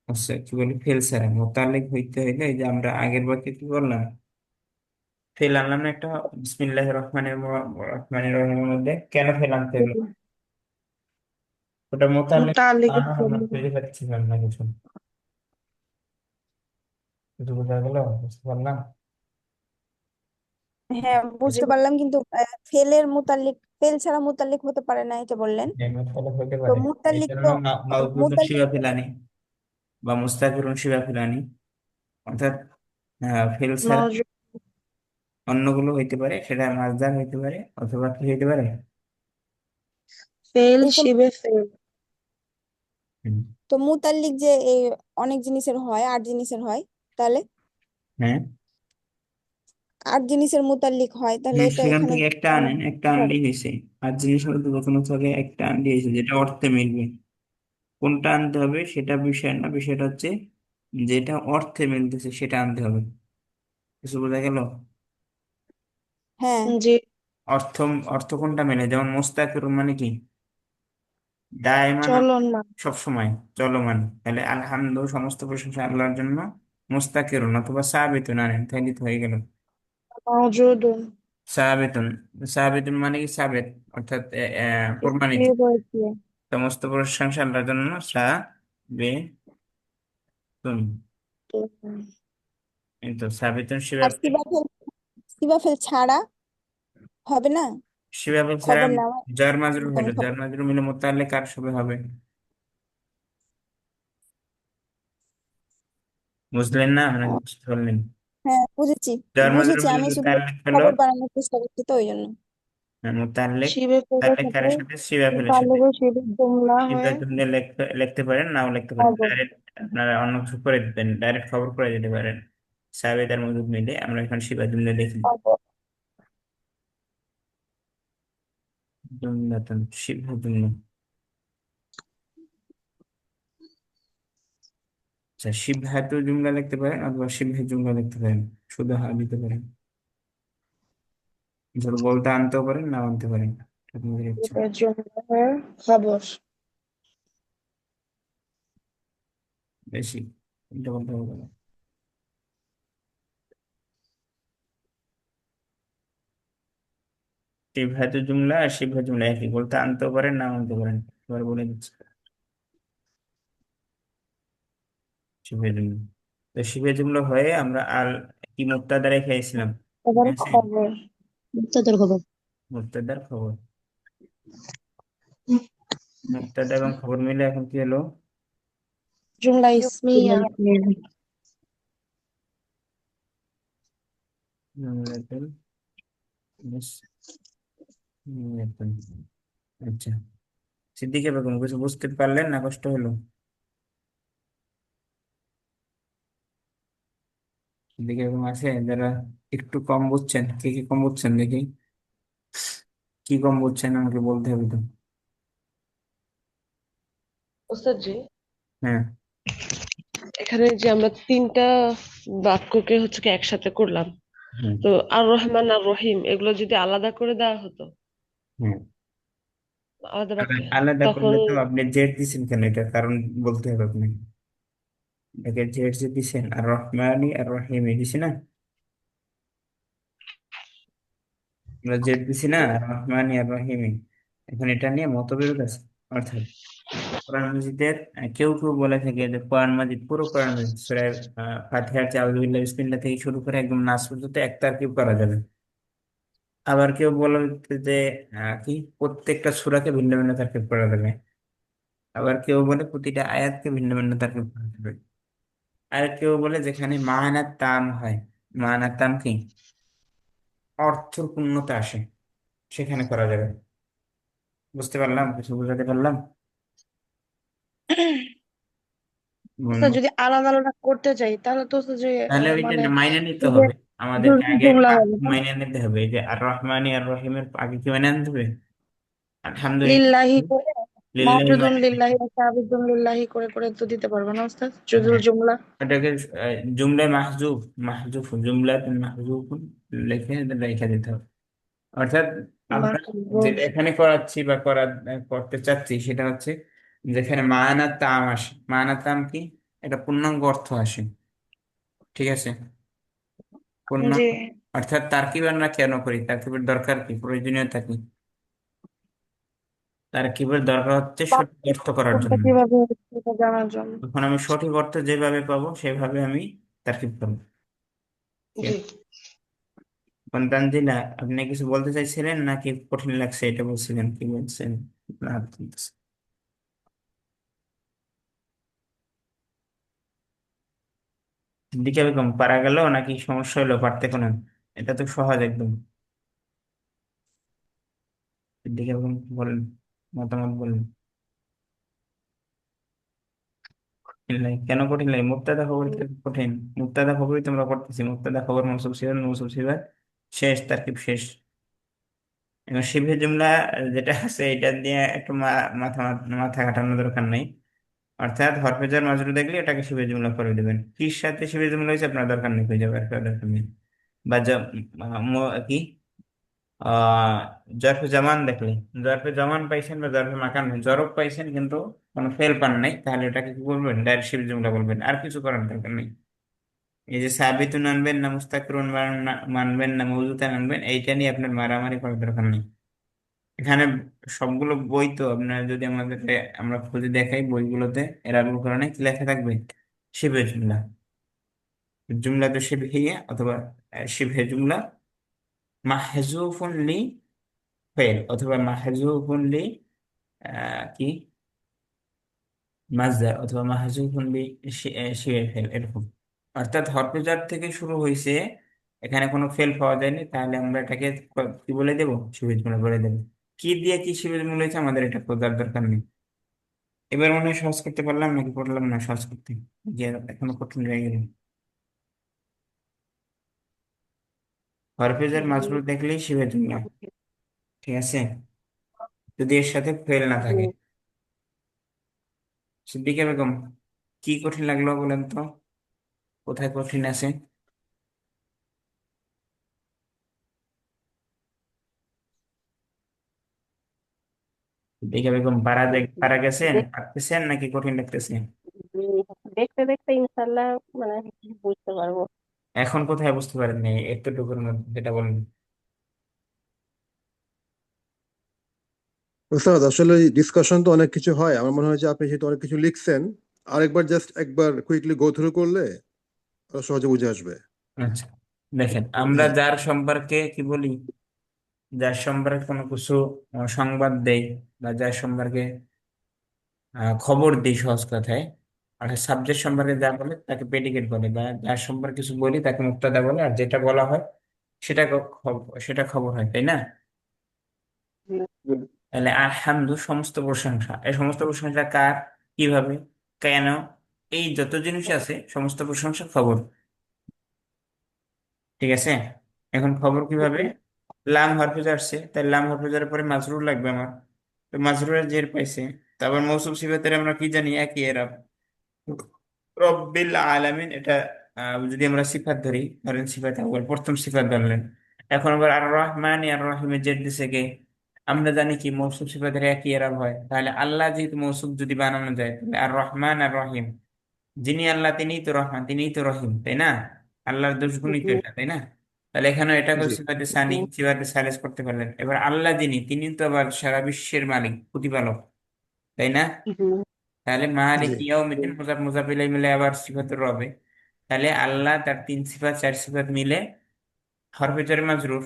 আচ্ছা কি বলি ফেল ছাড়া, মুতাআল্লিক হইতে হইলে এই যে আমরা আগের বাক্যে কি বললাম, ফেল আনলাম না একটা, বিসমিল্লাহির রহমানির রহিমের মধ্যে কেন ফেল আনতে হলো, ওটা মোতালেব মুতাল্লিক। আনা আমরা খুঁজে পাচ্ছিলাম না কিছু, কিছু বোঝা গেল, বুঝতে পারলাম। হ্যাঁ বুঝতে পারলাম, কিন্তু ফেলের মুতাল্লিক, ফেল ছাড়া মুতাল্লিক হতে পারে না এটা বললেন। মোতালেব হতে তো পারে, এই মুতাল্লিক জন্য তো মাউজুদুন মুতাল্লিক শিবা ফেলানি বা মুস্তাফিরুন শিবা ফেলানি, অর্থাৎ ফেল ছাড়া মওজুদ। অন্যগুলো হইতে পারে, সেটা মাছদার হইতে পারে, অথবা কি হইতে পারে। ফেল এই যে, শিবে ফেল। তো মুতাল্লিক যে এই অনেক জিনিসের হয়, 8 জিনিসের হয়, তাহলে হ্যাঁ, 8 জিনিসের মুতাল্লিক হয়, তাহলে এটা সেখান এখানে থেকে একটা কেমন আনেন, একটা কি হবে? আনলেই হয়েছে। আর জিনিস হলো প্রথম থেকে একটা আনলেই হয়েছে, যেটা অর্থে মিলবে। কোনটা আনতে হবে সেটা বিষয় না, বিষয়টা হচ্ছে যেটা অর্থে মিলতেছে সেটা আনতে হবে। কিছু বোঝা গেল? হ্যাঁ। জি। অর্থ, অর্থ কোনটা মেলে, যেমন মোস্তাকির মানে কি, দায়মান, চলন না। সব সময় চলমান, তাহলে আলহামদু সমস্ত প্রশংসা আল্লাহর জন্য, মুস্তাকিরুন অথবা সাবিতুন আনেন, তাহলে তো হয়ে গেল। মওজুদুন। সাবিতুন, সাবিতুন মানে কি সাবেত, অর্থাৎ প্রমাণিত, স্থির হয়েছে। সমস্ত প্রশংসা আল্লাহর জন্য, সাবিতুন, এই তো সাবিতুন আর শিবাব, সিবাফেল, সিবাফেল ছাড়া হবে না, শিবাব ছাড়া খবর নেওয়া জার মাজরুর মোকাম হলো, খবর। জার মাজরুর মিলে মোতাল্লিক কার সাথে হবে, বুঝলেন না, মানে বুঝতে পারলেন? হ্যাঁ বুঝেছি, জার মাজরুর বুঝেছি, মিলে আমি শুধু মোতাল্লিক হলো, খবর বানানোর চেষ্টা করছি তো ওই জন্য। মোতাল্লিক, শিবে ফেলের তাল্লিক সাথে কারের সাথে শিবা ফেলের সাথে, মুতাল্লিক শিবে জুমলা শিবা হয়ে জুমলে লিখতে লিখতে পারেন, নাও লিখতে পারেন, খবর। ডাইরেক্ট আপনারা অন্য কিছু করে দিতেন, ডাইরেক্ট খবর করে দিতে পারেন। সাবেদ আর মজুদ মিলে আমরা এখন শিবা জুমলে লিখি, খবর। জুমলাতুন শিবা জুমলা। আচ্ছা, শিবহাতু জুমলা লিখতে পারেন অথবা শিবহে জুমলা লিখতে পারেন, শুধু হা দিতে পারেন, ধর বলতে আনতেও পারেন, না আনতে পারেন, আপনাদের ইচ্ছা। শিবে জুমলা হয়ে খবর। বেশি এটা বলতে হবে না। শিবহাতু জুমলা আর শিবহে জুমলা একই, বলতে আনতেও পারেন, না আনতে পারেন, এবার বলে দিচ্ছি শিবহে জুমলা। তো শিবহে জুমলা হয়ে আমরা আর কি মুক্তাদা রেখেছিলাম, ঠিক এবার আছে, খবর। মুক্তাদার খবর। মুক্তাদার খবর, মুক্তাদা এবং খবর মিলে এখন কি হলো, জুমলা ইসমিয়া। জুমলাতুল ইসমিয়াতুন। আচ্ছা, সিদ্দিকে বেগম কিছু বুঝতে পারলেন না, কষ্ট হলো? দিকে এরকম আছে যারা একটু কম বুঝছেন? কে কি কম বুঝছেন দেখি, কি কম বুঝছেন আমাকে বলতে হবে তো। ওস্তাদ জি, হ্যাঁ। এখানে যে আমরা তিনটা বাক্যকে হচ্ছে কি একসাথে করলাম, হুম। তো আর রহমান আর রহিম এগুলো যদি আলাদা করে দেওয়া হতো, হুম। আলাদা বাক্যে, আলাদা তখন করলে তো আপনি জেড দিচ্ছেন কেন? এটা কারণ বলতে হবে আপনি। এটাকে জেড যে দিচ্ছেন, আর রহমানি আর রহিমি দিছি না, আমরা জেড দিছি না, আর রহমানি আর রহিমি। এখন এটা নিয়ে মতবিরোধ আছে। অর্থাৎ কোরআন মাজিদের কেউ কেউ বলে থাকে যে কোরআন মাজিদ, পুরো কোরআন মাজিদ সূরা ফাতিহার যে আউযুবিল্লাহি বিসমিল্লাহ থেকে শুরু করে একদম নাস পর্যন্ত এক তারকিব করা যাবে। আবার কেউ বলে যে কি প্রত্যেকটা সূরাকে ভিন্ন ভিন্ন তারকিব করা যাবে। আবার কেউ বলে প্রতিটা আয়াতকে ভিন্ন ভিন্ন তারকিব করা যাবে। আর কেউ বলে যেখানে মানার তাম হয়, মানার তাম কি অর্থের পূর্ণতা আসে, সেখানে করা যাবে। বুঝতে পারলাম? কিছু বুঝাতে পারলাম? ওস্তাদ যদি আলাদা আলাদা করতে চাই তাহলে তো হচ্ছে যে তাহলে ওইটা মানে মাইনে নিতে শুধু হবে। শুধু আমাদেরকে আগে জুমলা আগে হবে না? মাইনে নিতে হবে। এই যে আর রহমানি আর রহিমের আগে কি মাইনে আনতে হবে? আলহামদুলিল্লাহ, লিল্লাহি করে লিল্লাহি মাহফুজুন মাইনে নিতে লিল্লাহি হবে। সাবিদুন লিল্লাহি করে করে তো দিতে পারবো না ওস্তাদ, জুজুল হ্যাঁ, জুমলা। ওটাকে জুমলায় মাহজুফ, মাহজুফ জুমলা মাহজুফ লিখে রেখে দিতে হবে। অর্থাৎ আমরা যেটা এখানে করাচ্ছি বা করতে চাচ্ছি সেটা হচ্ছে যেখানে মায়ানা তাম আসে। মায়ানা তাম কি? এটা পূর্ণাঙ্গ অর্থ আসে। ঠিক আছে? জি। পূর্ণাঙ্গ অর্থাৎ তারকিব আমরা কেন করি? তারকিবের দরকার কি, প্রয়োজনীয়তা কি? তারকিবের দরকার হচ্ছে সঠিক অর্থ করার বাক্যটা জন্য। কিভাবে হচ্ছে সেটা জানার জন্য। তখন আমি সঠিক অর্থ যেভাবে পাবো সেভাবে আমি তারকিব করবো। ঠিক জি। আছে? তানজিলা, আপনি কিছু বলতে চাইছিলেন নাকি কঠিন লাগছে এটা বলছিলেন? কি বলছেন? আপনার হাত তুলতেছে। সিদ্দিকা বেগম, পারা গেল নাকি সমস্যা হলো পারতে কোনো? এটা তো সহজ একদম। সিদ্দিকা বেগম বলেন, মতামত বলেন। কঠিন লাগে কেন? কঠিন লাগে মুক্তাদা খবর থেকে কঠিন? মুক্তাদা খবরই তোমরা করতেছি। মুক্তাদা খবর মৌসুফ সিফাত, মৌসুফ সিফাত শেষ, তারকিব শেষ। এবং শিবহে জুমলা যেটা আছে এটা দিয়ে একটু মাথা মাথা খাটানোর দরকার নাই। অর্থাৎ হরফে জার মাজরুর দেখলে এটাকে শিবহে জুমলা করে দেবেন। কির সাথে শিবহে জুমলা হয়েছে আপনার দরকার নেই, হয়ে যাবে, আর কারো দরকার নেই। বা কি আহ জরফে জামান দেখলে, জরফে জামান পাইছেন বা জরফে মাকান জরব পাইছেন কিন্তু কোনো ফেল পান নাই, তাহলে এটাকে কি বলবেন? ডাইরেক্ট শিবহে জুমলা বলবেন, আর কিছু করার দরকার নেই। এই যে সাবিতুন আনবেন না মুস্তাকিরুন মানবেন না মওজুদান আনবেন, এইটা নিয়ে আপনার মারামারি করার দরকার নেই। এখানে সবগুলো বই তো আপনার যদি আমাদেরকে আমরা খুঁজে দেখাই বইগুলোতে, এর আগুল কোরআনে কি লেখা থাকবে? শিবে জুমলা, জুমলা তো শিবহিয়া অথবা শিবহে জুমলা মাহজুফুন লি ফেল, অথবা মাহজুফুন লি কি মাজদার, অথবা মাহজুফুন লি শিবে ফেল, এরকম। অর্থাৎ হরফে জার থেকে শুরু হয়েছে, এখানে কোনো ফেল পাওয়া যায়নি, তাহলে আমরা এটাকে কি বলে দেবো? শিবে জুমলা বলে দেবো। কি দিয়ে কি শিবে জুমলা হয়েছে আমাদের এটা খোঁজার দরকার নেই। এবার মনে হয় সহজ করতে পারলাম নাকি পড়লাম না সহজ করতে গিয়ে? এখনো কঠিন রয়ে গেল। হরফেজের মাজরুর দেখলেই শিখে জুমলা। ঠিক আছে? যদি এর সাথে ফেল না থাকে। সিদ্দিকা বেগম, কি কঠিন লাগলো বলেন তো? কোথায় কঠিন আছে? সিদ্দিকা বেগম, পারা গেছেন, দেখ- পারতেছেন নাকি কঠিন লাগতেছে? দেখতে দেখতে ইনশাল্লাহ মানে বুঝতে পারবো। এখন কোথায় বুঝতে পারেন নাই এতটুকুর মধ্যে যেটা বলেন? ওস্তাদ আসলে ডিসকাশন তো অনেক কিছু হয়, আমার মনে হয় যে আপনি যেহেতু অনেক কিছু লিখছেন, আরেকবার জাস্ট একবার কুইকলি গো থ্রু করলে আরো সহজে বুঝে আসবে। আচ্ছা, দেখেন আমরা যার সম্পর্কে কি বলি, যার সম্পর্কে কোনো কিছু সংবাদ দেই বা যার সম্পর্কে খবর দিই সহজ কথায়, আর সাবজেক্ট সম্পর্কে যা বলে তাকে প্রেডিকেট বলে, বা যার সম্পর্কে কিছু বলি তাকে মুক্তাদা বলে, আর যেটা বলা হয় সেটা সেটা খবর হয়, তাই না? তাহলে আলহামদু সমস্ত প্রশংসা, এই সমস্ত প্রশংসা কার, কিভাবে, কেন, এই যত জিনিস আছে সমস্ত প্রশংসা খবর। ঠিক আছে। এখন খবর কিভাবে, লাম হরফে আসছে, তাই লাম হরফে যাওয়ার পরে মাজরুর লাগবে আমার, তো মাজরুরের জের পাইছে। তারপর মৌসুফ সিফাতের আমরা কি জানি, একই এরাব, রব্বিল আলামিন। এটা যদি আমরা সিফাত ধরি, ধরেন সিফাত আউয়াল, প্রথম সিফাত ধরলেন। এখন আবার আর রহমান আর রহিমের জের দিছে কে, আমরা জানি কি মৌসুফ সিফাতের একই এরাব হয়, তাহলে আল্লাহ যেহেতু মৌসুফ যদি বানানো যায়, তাহলে আর রহমান আর রহিম, যিনি আল্লাহ তিনিই তো রহমান, তিনিই তো রহিম, তাই না? আল্লাহর দুষ্গুণই তো এটা, তাই না? তাহলে এখানে এটা জি সিফাতে সানি, সিফাতে সালেস করতে পারলেন। এবার আল্লাহ যিনি, তিনি তো আবার সারা বিশ্বের মালিক, প্রতিপালক, তাই না? তাহলে মালিক জি ইয়াউমিদ্দিন, মুজাফ মুজাফ ইলাইহি মিলে আবার সিফাতুর রবে। তাহলে আল্লাহ তার তিন সিফাত চার সিফাত মিলে হরফে জার মাজরুর,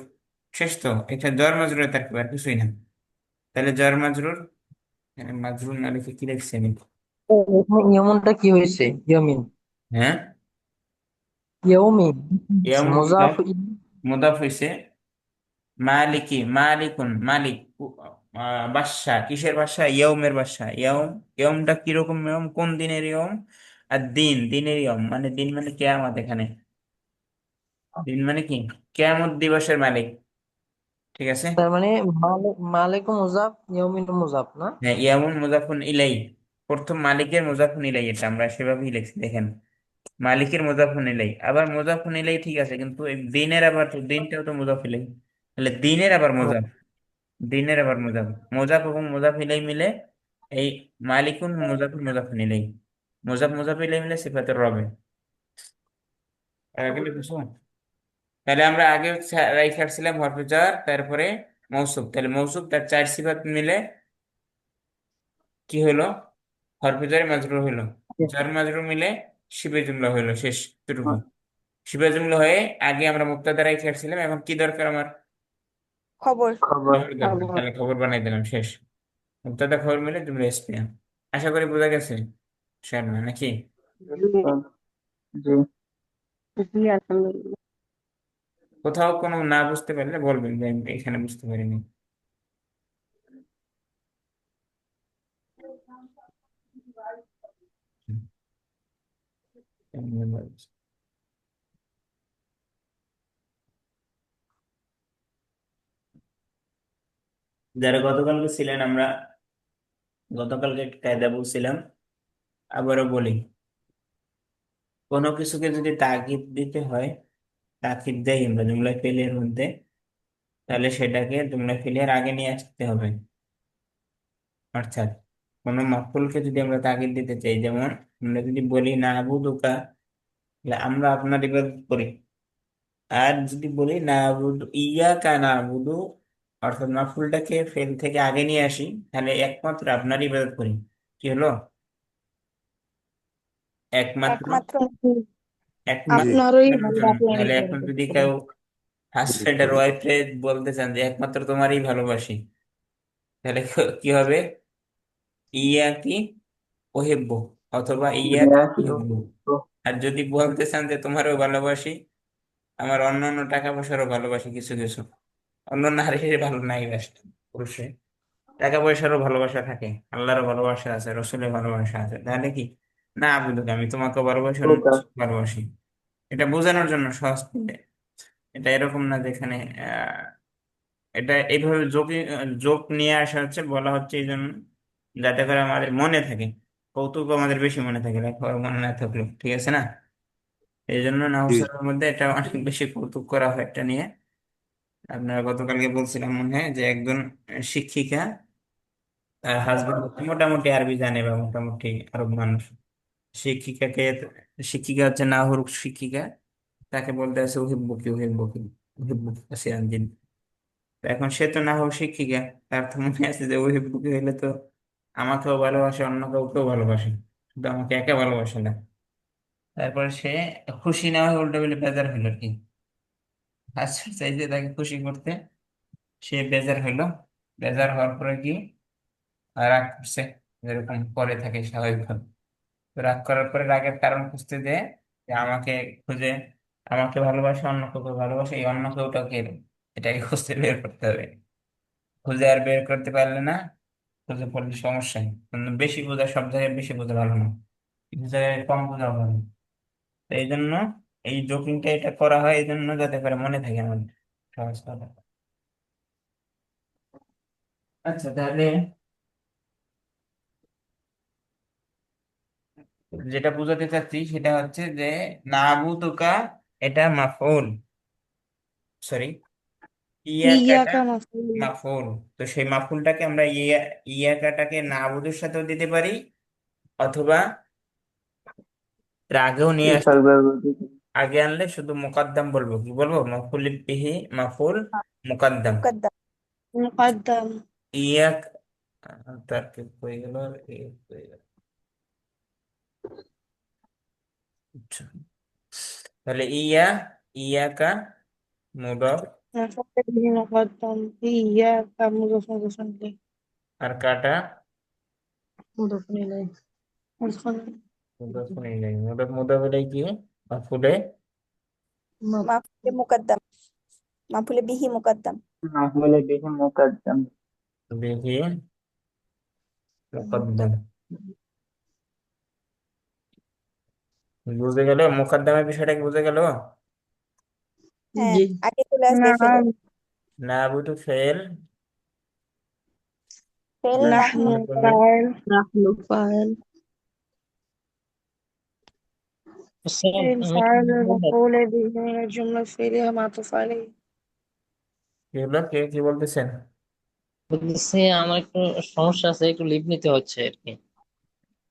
শেষ তো। এটা জ্বর মাজরুর, তার কি আর কিছুই না। তাহলে জ্বর মাজরুর, এখানে মাজরুর না লিখে কি লিখছি আমি? ইয়মনটা কি হয়েছে? ইয়মিন, হ্যাঁ, ইয়মিন ইয়াউম মুজাফ মুজাফ, মুজাফ হইছে মালিকি, মালিকুন মালিক, বাদশা, কিসের বাদশা? ইয়ৌমের বাদশা। ইয়ৌম, ইয়ৌমটা কিরকম ইয়ৌম, কোন দিনের ইয়ৌম? আর দিন, দিনের ইয়ৌম মানে দিন মানে কেয়ামত। এখানে দিন মানে কি, কেয়ামত দিবসের মালিক। ঠিক আছে। তার মানে মালিক মুজাফ, ইয়মিন মুজাফ না? হ্যাঁ, ইয়ামুন মুজাফুন ইলাই, প্রথম মালিকের মুজাফুন ইলাই, এটা আমরা সেভাবেই লিখছি দেখেন। মালিকের মুজাফুন ইলাই, আবার মুজাফুন ইলাই ঠিক আছে, কিন্তু এই দিনের আবার তো, দিনটাও তো মুজাফ ইলাই। তাহলে দিনের আবার ও, মুজাফ, দিনের আবার মুজাফ, মুজাফ এবং মুজাফ ইলাই মিলে এই মালিকুন মুজাফুন মুজাফুন ইলাই, মুজাফ মুজাফ ইলাই মিলে সিফাতের রবে। এগুলো বুঝছো? তাহলে আমরা আগে রাইখে আসছিলাম হরফে jar, তারপরে মৌসুফ। তাহলে মৌসুফ তার চার সিফাত মিলে কি হলো, হরফে jar মাজরুর হইলো। জার মাজরুর মিলে শিবে জুমলা হইলো, শেষ এতটুকু। শিবে জুমলা হয়ে আগে আমরা মুক্তাদা রাইখে আসছিলাম, এখন কি দরকার আমার? খবর। খবর। খবর দরকার, তাহলে খবর বানাই দিলাম, শেষ। মুক্তাদা খবর মিলে জুমলা ইসমিয়া। আশা করি বোঝা গেছে শর্মা নাকি? জি। জি আলহামদুলিল্লাহ। কোথাও কোনো না বুঝতে পারলে বলবেন যে আমি এখানে বুঝতে পারিনি। যারা গতকালকে ছিলেন, আমরা গতকালকে একটা কায়দা বলছিলাম, আবারও বলি। কোনো কিছুকে যদি তাগিদ দিতে হয়, তাকিদ দেই আমরা জুমলা ফেলের মধ্যে, তাহলে সেটাকে জুমলা ফেলের আগে নিয়ে আসতে হবে। অর্থাৎ কোনো মাফউলকে যদি আমরা তাগিদ দিতে চাই, যেমন আমরা যদি বলি না আবুদুকা, তাহলে আমরা আপনার ইবাদত করি। আর যদি বলি না আবুদু ইয়াকা না আবুদু, অর্থাৎ মাফউলটাকে ফেল থেকে আগে নিয়ে আসি, তাহলে একমাত্র আপনার ইবাদত করি। কি হলো? একমাত্র, একমাত্র জি একমাত্র আপনারই আপনার জন্য। তাহলে এখন যদি কেউ হাজবেন্ডের ওয়াইফে বলতে চান যে একমাত্র তোমারই ভালোবাসি, তাহলে কি হবে? ইয়া কি ওহেব্বু, অথবা ইয়া কা ইয়াকি ওহেব্বু। আর যদি বলতে চান যে তোমারও ভালোবাসি, আমার অন্য অন্য টাকা পয়সারও ভালোবাসি, কিছু কিছু অন্য নারীর ভালো নাই বাসে, পুরুষে টাকা পয়সারও ভালোবাসা থাকে, আল্লাহরও ভালোবাসা আছে, রসুলের ভালোবাসা আছে, তাহলে কি না বুঝুক, আমি তোমাকে ভালোবাসি, অন্য প্রকাশ। কিছু ভালোবাসি। এটা বোঝানোর জন্য সহজ করে। এটা এরকম না যেখানে এটা এইভাবে যোগ নিয়ে আসা হচ্ছে, বলা হচ্ছে এই জন্য যাতে করে আমাদের মনে থাকে, কৌতুক আমাদের বেশি মনে থাকে, লেখাপড়া মনে না থাকলেও ঠিক আছে না। এই জন্য জি নাহুসার মধ্যে এটা অনেক বেশি কৌতুক করা হয় এটা নিয়ে। আপনারা গতকালকে বলছিলাম মনে হয় যে একজন শিক্ষিকা, তার হাজবেন্ড মোটামুটি আরবি জানে বা মোটামুটি আরব মানুষ, শিক্ষিকাকে, শিক্ষিকা হচ্ছে নাহুর শিক্ষিকা, তাকে বলতে আছে উহিব্বুকি উহিব্বুকি উহিব্বুকি কাসিরান জিন। তো এখন সে তো নাহুর শিক্ষিকা, তার তো মনে আছে যে উহিব্বুকি হইলে তো আমাকেও ভালোবাসে, অন্য কাউকেও ভালোবাসে, শুধু আমাকে একা ভালোবাসে না। তারপরে সে খুশি না হয়ে উল্টো বলে বেজার হইলো আর কি, আচ্ছা চাইছে তাকে খুশি করতে, সে বেজার হইলো। বেজার হওয়ার পরে কি রাগ করছে, যেরকম করে থাকে স্বাভাবিকভাবে। তো রাগ করার পরে রাগের কারণ খুঁজতে যে যে আমাকে খুঁজে, আমাকে ভালোবাসে, অন্য কাউকে ভালোবাসে, এই অন্য কেউটা কে, এটাকে খুঁজতে বের করতে হবে। খুঁজে আর বের করতে পারলে না, খুঁজে পড়লে সমস্যা নেই, কিন্তু বেশি বোঝা, সব জায়গায় বেশি বোঝা ভালো না, কিছু জায়গায় কম বোঝা ভালো। তো এই জন্য এই জোকিংটা এটা করা হয় এই জন্য যাতে করে মনে থাকে আমাদের সহজ কথা। আচ্ছা তাহলে যেটা বোঝাতে চাচ্ছি সেটা হচ্ছে যে নাবুদুকা এটা মাফউল, সরি ইয়াকাটা ইয়াকা মাফুল। মাফউল। তো সেই মাফউলটাকে আমরা ইয়াকাটাকে নাবুদের সাথেও দিতে পারি, অথবা এর আগেও নিয়ে আসতে। বিপাক ব্যবহার দিতে আগে আনলে শুধু মুকাদ্দাম বলবো, কি বলবো, মাফউল বিহি, মাফউল মুকাদ্দাম। মুকদ্দাম। মুকদ্দম। ইয়াক তার কি হয়ে গেল আর এ হয়ে গেল। আচ্ছা, তাহলে ইয়াকা মুডাফ, مفعول به مقدم إياك مضاف مضاف إليه আর কাটা مضاف إليه مدخل মুডাফ ইলাইহি। মুডাফ ইলাইহি কি মাফউলে مضاف মাফুলে মুকদ্দাম। মাফুলে বিহি মুকদ্দাম। মাফউলে বিহি মুকাদ্দাম বিহি মুকাদ্দাম। বুঝে গেল মুকাদ্দামের বিষয়টা, কি বুঝে গেল? হ্যাঁ, জি আগে চলে আসবে ফেলে। نعم নাবুদু ফেল, ফেল نحن নাহনু فاعل نحن فاعل স্যার আমি একটু الفاعل বলবো। المفعول به من الجملة الفعلية معطوف عليه কি হলো, কে কি বলতেছেন? বলতেছি আমার একটু সমস্যা আছে, একটু লিভ নিতে হচ্ছে আর কি।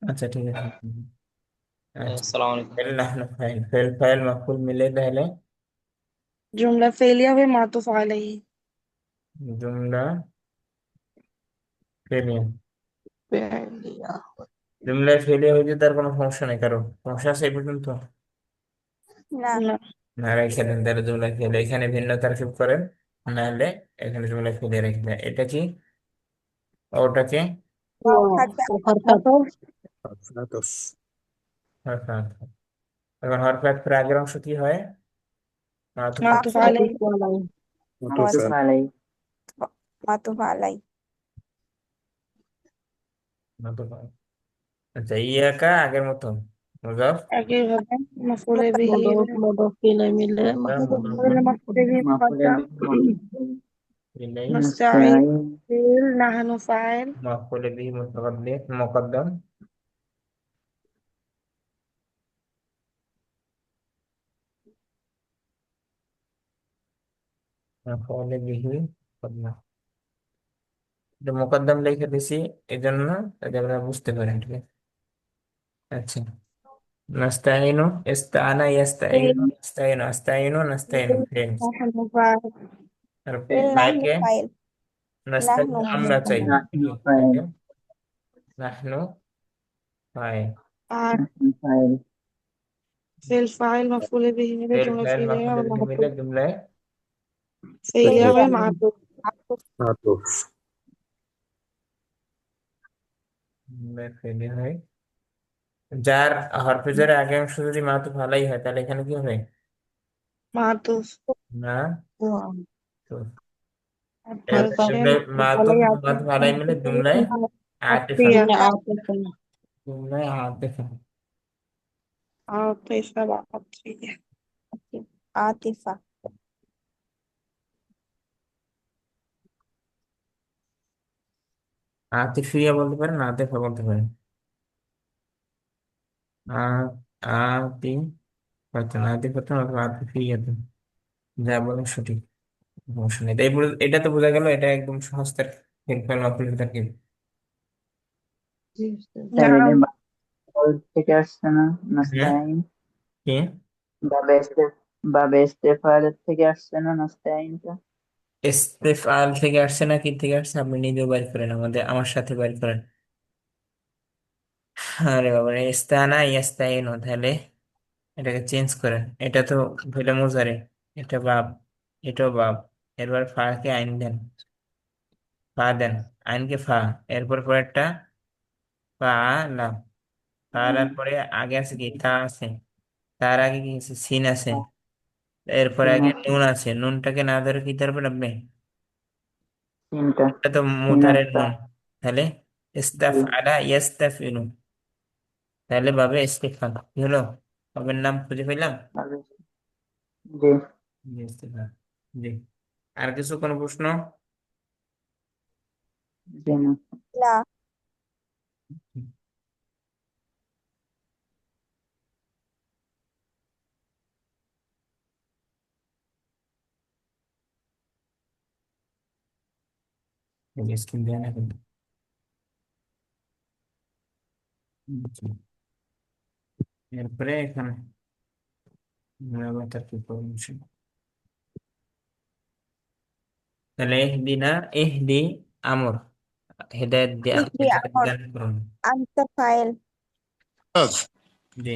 আচ্ছা ঠিক আছে। আচ্ছা, আসসালামু আলাইকুম। ফেল নাহনু ফাইল, ফেল ফাইল মাফউল মিলে তাহলে جملة فعلية ومعطوف عليه জুমলা ফেলিয়া। فعلية জুমলা ফেলিয়া হয়েছে, তার কোনো সমস্যা নেই, কারো সমস্যা আছে এই পর্যন্ত? না। نعم না রেখে দেন, তাহলে জুমলা ফেলে এখানে ভিন্ন তারকিব করেন, নাহলে এখানে জুমলা ফেলে রেখে দেন। এটা কি, ওটাকে ওয়াও থাকবে। حركات আতস হরফ আতফ। এখন হরফ আতফের আগের অংশ কি হয়? মাতুফ معطوف মাফুলে عليه عليه মাতুফ আলাইহি মাতুফ আলাই। মাতুফ। আচ্ছা, ইয়াকা আগের মতো মুজাফ, أكيد غدا مفعول به مضاف مضاف إليه ملة মুদাফ مفعول مفعول به মাফউলে مقدم বিহি মুকাদ্দাম ইলাই, نستعين نستعين فعل نحن فاعل মাফউল বিহি মুকাদ্দাম, মাফউল বিহি মুকাদ্দাম। এটা মুকাদ্দাম লিখে দিছি এই জন্য যাতে আপনারা বুঝতে পারেন, ঠিক আছে? আচ্ছা, নাস্তাইনু, ইস্তাআনা ইয়াস্তাইনু, فعل নাস্তাইনু, আস্তাইনু নাস্তাইনু ফেল। نحن فاعل আর ফেল নাহনু ফাইলকে ফাইল। নাহনু নাস্তাইনু আমরা চাই, নাহনু ঠিক ফাইল আছে? নাহনু ফাইল, فاعل নাহনু ফাইল فعل فاعل مفعول به من ফেল الجملة ফাইল الفعلية মাফউল বিহি মিলে ومعطوف জুমলায় فعلية ফেলিয়া ومعطوف মাতুফ আতস জুমলায় ফেলে হয়। যার হরফে জারের আগে অংশ যদি মাতুফ আলাই হয় তাহলে এখানে কি হবে? معطوف না তো এরপর معطوف জুমলায় মাতুফ عليه মাতুফ আলাই মিলে জুমলায় আতিফা, عطية عاطفة জুমলায় আতিফা। عاطفة عطية আতিফা। আতিফিয়া বলতে পারেন, আতিফা বলতে পারেন। আ আতি পাচ্ছেন, আতিফাতুন অথবা আতিফিয়াতুন, যা বলেন সঠিক, সমস্যা নেই। তাই এটা তো বোঝা গেল, এটা একদম সহজ তার হেল্পফুল মাফুল তার কি। স্যার এটা نعم মাফউল থেকে আসছে না হ্যাঁ নাস্তাইন কি, বাবে ইস্তেফালের থেকে আসছে না নাস্তাইনটা ইস্তেফআল থেকে আসছে না কি থেকে আসছে, আপনি নিজেও বাইর করেন, আমার সাথে বাইর করেন। আরে বাবা রে, ইস্তানা ইয়াস্তাইনু, তাহলে এটাকে চেঞ্জ করেন। এটা তো ফেলে মুজারে, এটা বাব, এটাও বাব। এরপর ফা কে আইন দেন, ফা দেন, আইনকে ফা, এরপর পরেরটা ফা লাম। তার পরে আগে আছে কি, তা আছে, তার আগে কি আছে, সিন আছে, এরপর তিন আগে আছে নুন আছে, নুনটাকে না ধরে কি ধরবেন আপনি? তিনটা এটা তো তিন মুতারের একটা নুন, তাহলে ইস্তাফ আলা ইয়াস্তাফিলু, তাহলে ভাবে ইস্তেফাল কি হলো, বাবের নাম খুঁজে পেলাম। জি। জি ইস্তেফা। জি। আর কিছু কোনো প্রশ্ন? জি না। লা। স্ক্রিন দেয় না কিন্তু। জি। এরপরে এখানে আমরা আবার তার কি করবো? তাহলে এহদিনা, এহদি আমর, হেদায়েত দেয়া, ইহদি হেদায়েত আমর দান করুন। আনতা ফাইল। আজ জি।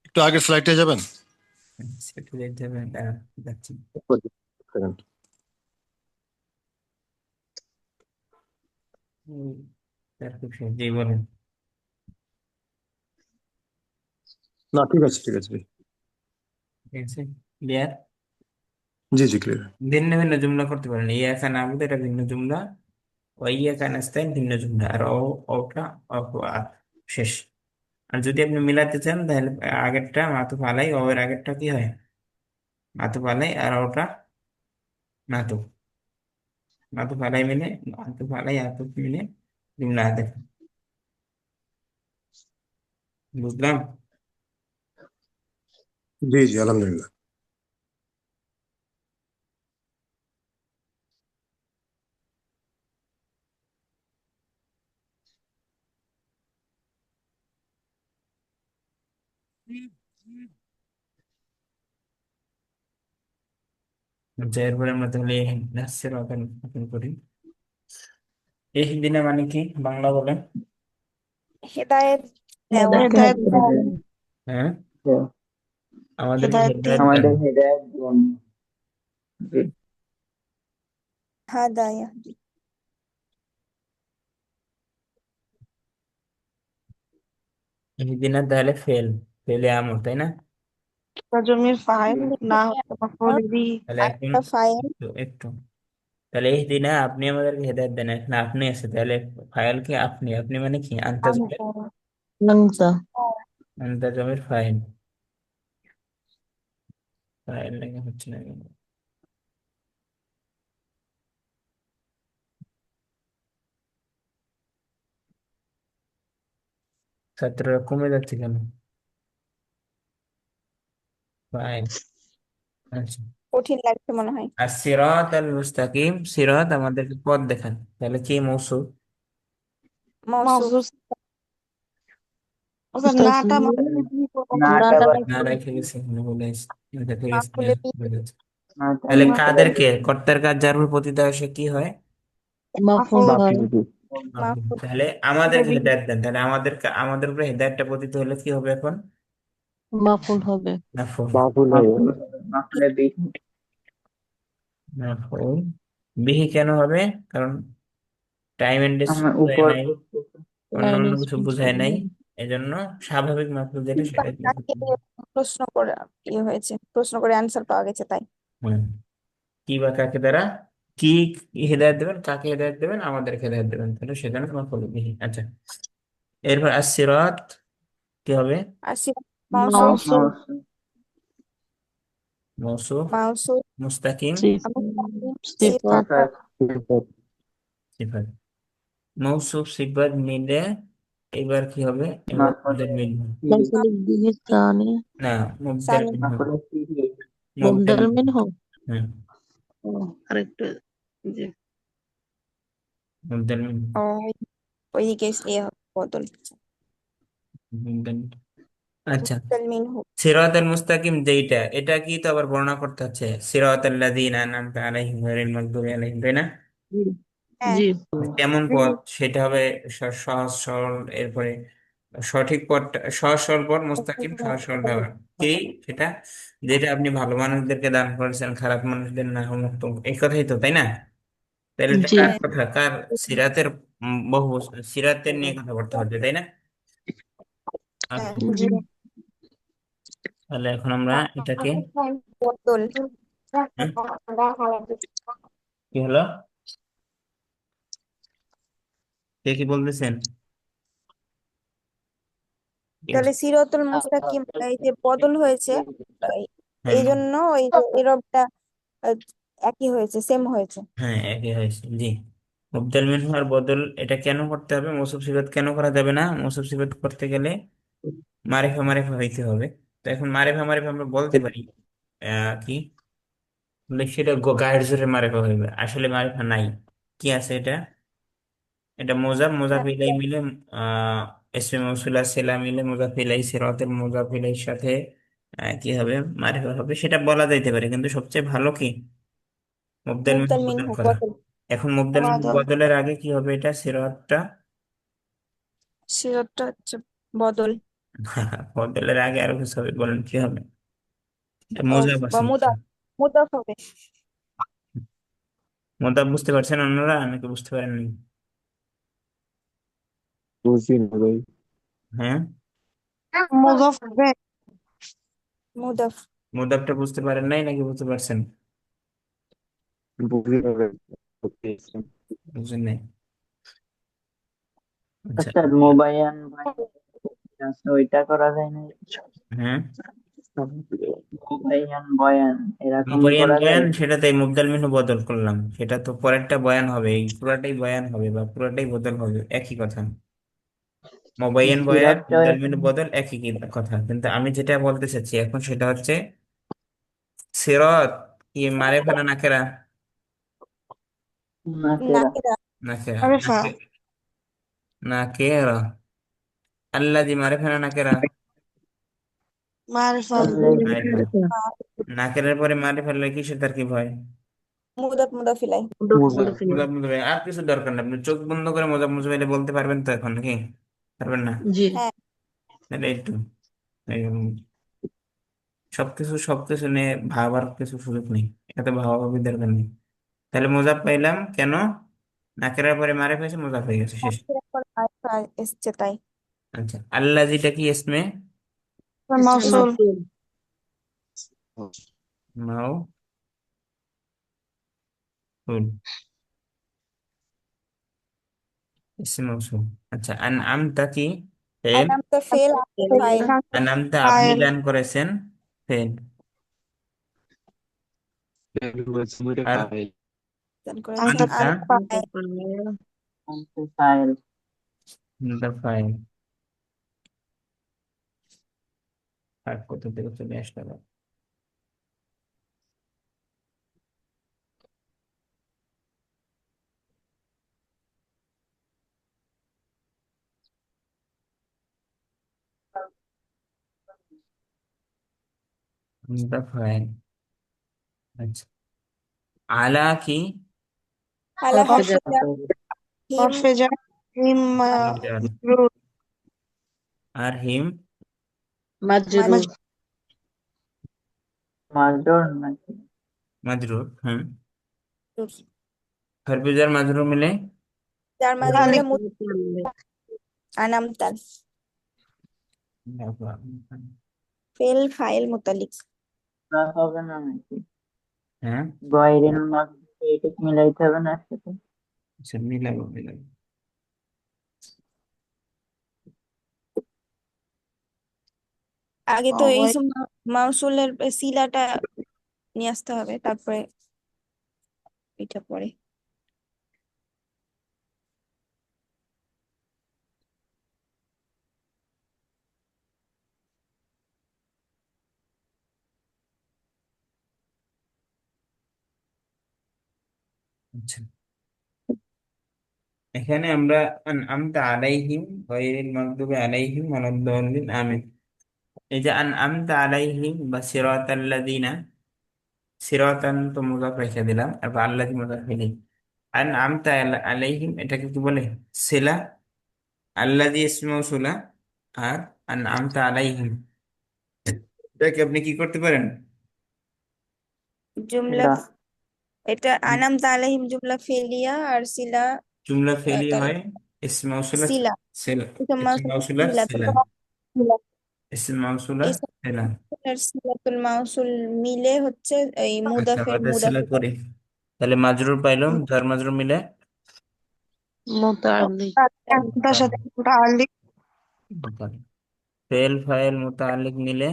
একটু আগের স্লাইডে যাবেন। সেটা দেখতে হবে, যাচ্ছি। Second. তার খুব জি বলেন। না ঠিক আছে ঠিক আছে জি। ঠিক আছে, ক্লিয়ার। জি জি ক্লিয়ার। ভিন্ন ভিন্ন জুমলা করতে পারেন। ইয়াকা নাবুদু এটা ভিন্ন জুমলা, ওয়া ইয়াকা নাস্তাইন ভিন্ন জুমলা, আর ওটা আর শেষ। আর যদি আপনি মিলাতে চান তাহলে আগেরটা মাতুফ আলাই, ও এর আগেরটা কি হয়? মাতুফ আলাই, আর ওটা মাতুফ। মাতুফ আলাই মিলে, মাতুফ আলাই আতুফ মিলে জুমলা দেখেন। বুঝলাম? জি জি আলহামদুলিল্লাহ। আচ্ছা, এরপরে আমরা তাহলে নাসের ওপেন করি। ইহদিনা মানে কি বাংলা বলেন? হেদায়েত দেওয়া। হেদায়েত দাও। হ্যাঁ, জি। আমাদেরকে হেদায়েত দিন। হেদায়েত দেন। আমাদের হৃদয়ের জন। জি। হাদা ইয়াহদি। ইহদিনা তাহলে ফেল, ফেলে আমর, তাই না? জমির ফাইল না হলে মাফউল বিহি। তাহলে এখন আনতা ফাইল। একটু তাহলে ইহদিনা আপনি আমাদেরকে হেদায়েত দেন, এখন আপনি আছে, তাহলে ফাইল কি আপনি, আপনি মানে কি আনতা জমির, আনতা। আনতা জমির ফাইল। ফাইল লেখা হচ্ছে না কেন? ছাত্ররা কমে যাচ্ছে কেন? ফাইল। আচ্ছা। কঠিন লাগছে মনে হয়। আর সিরাত আল মুস্তাকিম, সিরাত আমাদেরকে পথ দেখান, তাহলে কি মৌসুফ? মওসুফ। মাউসুফ। আচ্ছা নাটা মানে বিহি করবো না। নাটা নাটা বাদ না দিন। রেখে গেছি, বলে রেখে গেছি, মাফউলে বিহি। বলে গেছি। নাটা তাহলে মুফারদ কাদেরকে, কর্তার কাজ যার উপর পতিত আসে কি হয়? মাফউল হয়। মাফুল। মাফউল তাহলে আমাদেরকে বিহি। হেদায়েত দেন, তাহলে আমাদের উপরে হেদায়েতটা পতিত হলে কি হবে এখন? মাফউল হবে। মাফুল। মাহফুল হবে। মাফুলে বিহি। মাফুল বিহি কেন হবে? কারণ টাইম এন্ড আমার বোঝায় উপর নাই, অন্য লাইন অন্য কিছু বোঝায় নাই, স্পেস। এজন্য স্বাভাবিক মাফুল যেটা কিংবা সেটাই পতিত কাকে হবে। দিয়ে প্রশ্ন করে হয়েছে, প্রশ্ন করে অ্যান্সার পাওয়া গেছে তাই। হুম। কি বা কাকে দ্বারা কি হেদায়েত দেবেন, কাকে হেদায়েত দেবেন, আমাদেরকে হেদায়েত দেবেন, তাহলে সেজন্য মাফুল বিহি। আচ্ছা, এরপর আসসিরাত কি হবে? আর মওসুফ। মাউসুফ। মৌসুফ। মওসুফ মুস্তাকিম সিফাত। সিফাত। সিফাত। মৌসুফ সিফাত মিলে এবার কি হবে? এবার মাফুলে মিলবে বিহি। মাফউল বিহি সানি। না, মুবদাল সানি। মিনহু। মাফুলে বিহি। মুবদাল মুবদাল মিনহু। মিনহু। হুম, ও আরেকটু। জি। মুবদাল মিনহু। ও ওইদিকে বদল। মুবদাল। আচ্ছা, মুবদাল মিনহু। সিরাতাল মুস্তাকিম যেইটা, এটা কি তো আবার বর্ণনা করতে হচ্ছে, সিরাতাল লাযীনা আনআমতা আলাইহিম গায়রিল মাগদুবি আলাইহিম, তাই না? জি। হ্যাঁ। জি। কেমন পদ সেটা হবে? সহজ সরল, এরপরে সঠিক পদটা সহজ সরল পদ, মুস্তাকিম সহজ সরল ব্যবহার কি সেটা? যেটা আপনি ভালো মানুষদেরকে দান করেছেন, খারাপ মানুষদের না মুক্ত, এই কথাই তো, তাই না? তাহলে এটা জি। কার হ্যাঁ। কথা, কার? সিরাতের বহু সিরাতের নিয়ে কথাবার্তা হচ্ছে, তাই না? হ্যাঁ। আচ্ছা, জি। তাহলে এখন আমরা এটাকে, বদল। হ্যাঁ, কি হলো? কে কি বলতেছেন? তাহলে সিরাতুল মুস্তাকিম এই যে বদল হয়েছে, এই হ্যাঁ এই জন্য ওই যে এরবটা আহ, একই হয়েছে, সেম হয়েছে। হ্যাঁ, একই হয়েছে, জি। মুবদাল মিনহু আর বদল এটা কেন করতে হবে? মৌসুফ সিফাত কেন করা যাবে না? মৌসুফ সিফাত করতে গেলে মারিফা মারিফা হইতে হবে। তো এখন মারিফা মারিফা আমরা বলতে পারি কি বলে, সেটা গায়ের জোরে মারিফা হইবে, আসলে মারিফা নাই। কি আছে এটা? এটা মোজাফ ইলাই মিলে ইসমে মৌসুলা সেলা মিলে মোজাফ ইলাই সিরাতের মোজাফ ইলাইর সাথে কি হবে, মারিফা হবে, সেটা বলা যাইতে পারে, কিন্তু সবচেয়ে ভালো কি মুবদাল মিনহু মুবদাল বদল মিনহু করা। বদল। এখন মুবদাল মিনহু বদল। বদলের আগে কি হবে? এটা সিরাতটা সিরতটা হচ্ছে বদল। বদলের আগে আরো কিছু হবে, বলেন কি হবে? এটা ও, মোজাফ বা আছে। মুদাফ, মুদাফ হবে। মোজাফ বুঝতে পারছেন অন্যরা, নাকি বুঝতে পারেননি? বুঝি না ভাই। হ্যাঁ, মুযফ হবে। মুদাফ। মোজাফটা বুঝতে পারেন নাই নাকি বুঝতে পারছেন? বুঝি না ভাই। বুঝছেন নাই? আচ্ছা। আচ্ছা, মোবাইয়ান বয়ান আছে, ওইটা করা যায় না? হ্যাঁ, মোবাইয়ান বয়ান এরকম বয়ান করা যায়? বয়ান সেটাতে মুবদাল মিনহু বদল করলাম, সেটা তো পরেরটা বয়ান হবে, এই পুরাটাই বয়ান হবে বা পুরাটাই বদল হবে, একই কথা। মোবাইয়ান বয়ান সিরাতটা মুবদাল এরকম মিনহু বদল একই কথা, কিন্তু আমি যেটা বলতে চাচ্ছি এখন সেটা হচ্ছে সিরাত কি মারিফা না নাকেরা? না কেরা। নাকিরা। নাকেরা। মারিফা। নাকেরা। আল্লাযী মারিফা না নাকেরা? মারিফা। মারিফা। নাকেরের পরে মারিফা হলে কিসের তারকিব হয়? মুদাফ মুদাফিলাই। মুজাফ মুজাফ মুজাফ। আর কিছু দরকার নেই, আপনি চোখ বন্ধ করে মুজাফ মুজাফ বলতে পারবেন তো এখন, নাকি পারবেন না? হ্যাঁ। তাহলে একটু এই, সবকিছু সবকিছু নিয়ে ভাবার কিছু সুযোগ নেই, এত ভাবাভাবি দরকার নেই। তাহলে মুজাফ পাইলাম কেন? নাকেরার পরে মারিফা হয়েছে, মুজাফ হয়ে গেছে, শেষ। নাকিরার পর মারিফা এসছে তাই। আচ্ছা, আল্লাহ যেটা কি ইসমে মাউসুল। মাও ইসম মৌসুল। আচ্ছা, আন আমটা কি ফেল? আনামতা ফেল, ফাইল। আন আমটা আপনি ফাইল। দান করেছেন, ফেল। আর দান করেছেন আনতা আর ফাইল। ফাইল। দা ফাইল। আর কোথা থেকে চলে আসলো? দা ফাইল। আচ্ছা, আলা কি আলা হরফে জার, হিম হরফে জার। মিম জার, মাজরুর। আর হিম মাজরুর। মাজরুর নাকি? মাজরুর। হ্যাঁ, হরফে জার মাজরুর মিলে যার মাঝে মিলে তালিক। আনামতাল ফেল ফাইল মুতালিক। না হবে না নাকি? হ্যাঁ, গয়রিল মাগদুবি এটা কি মিলাইতে হবে না একসাথে? আচ্ছা, মিলাবো মিলাবো। আগে তো এই মাউসুলের সিলাটা নিয়ে আসতে হবে, তারপরে এটা পরে। আচ্ছা, এখানে আমরা আমতা আলাইহিম গায়রিল মাগদুবি আলাইহিম ওয়ালাদ-দাল্লিন আমিন। এই যে আমতা আলাইহিম বা সিরাতাল্লাযিনা, সিরাতান তো মুযাফ রেখে দিলাম, আর আল্লাযী মুযাফ ইলাইহি। আমতা আলাইহিম এটাকে কি বলে? সিলা। আল্লাযী ইসমু মাওসুলা। আর আমতা আলাইহিম এটাকে আপনি কি করতে পারেন? জুমলা, লা। এটা আনামতা আলাইহিম জুমলা ফেলিয়া, আর সিলা জুমলা ফেলি তার হয় ইসম মাওসুলা সিলা, সিলা। ইসম ইসম মাউসুল মাওসুলা সিলা। সিলা। ইসম মাওসুলা এই সিলা। সিলাতুল মাউসুল মিলে হচ্ছে এই আচ্ছা, মুদাফের আমাদের সিলা মুদাফে। করি, তাহলে মাজরুর পাইলাম, যার মাজরুর মিলে মুতাআল্লিক। তার সাথে তালিক। ফেল ফাইল মুতাআল্লিক মিলে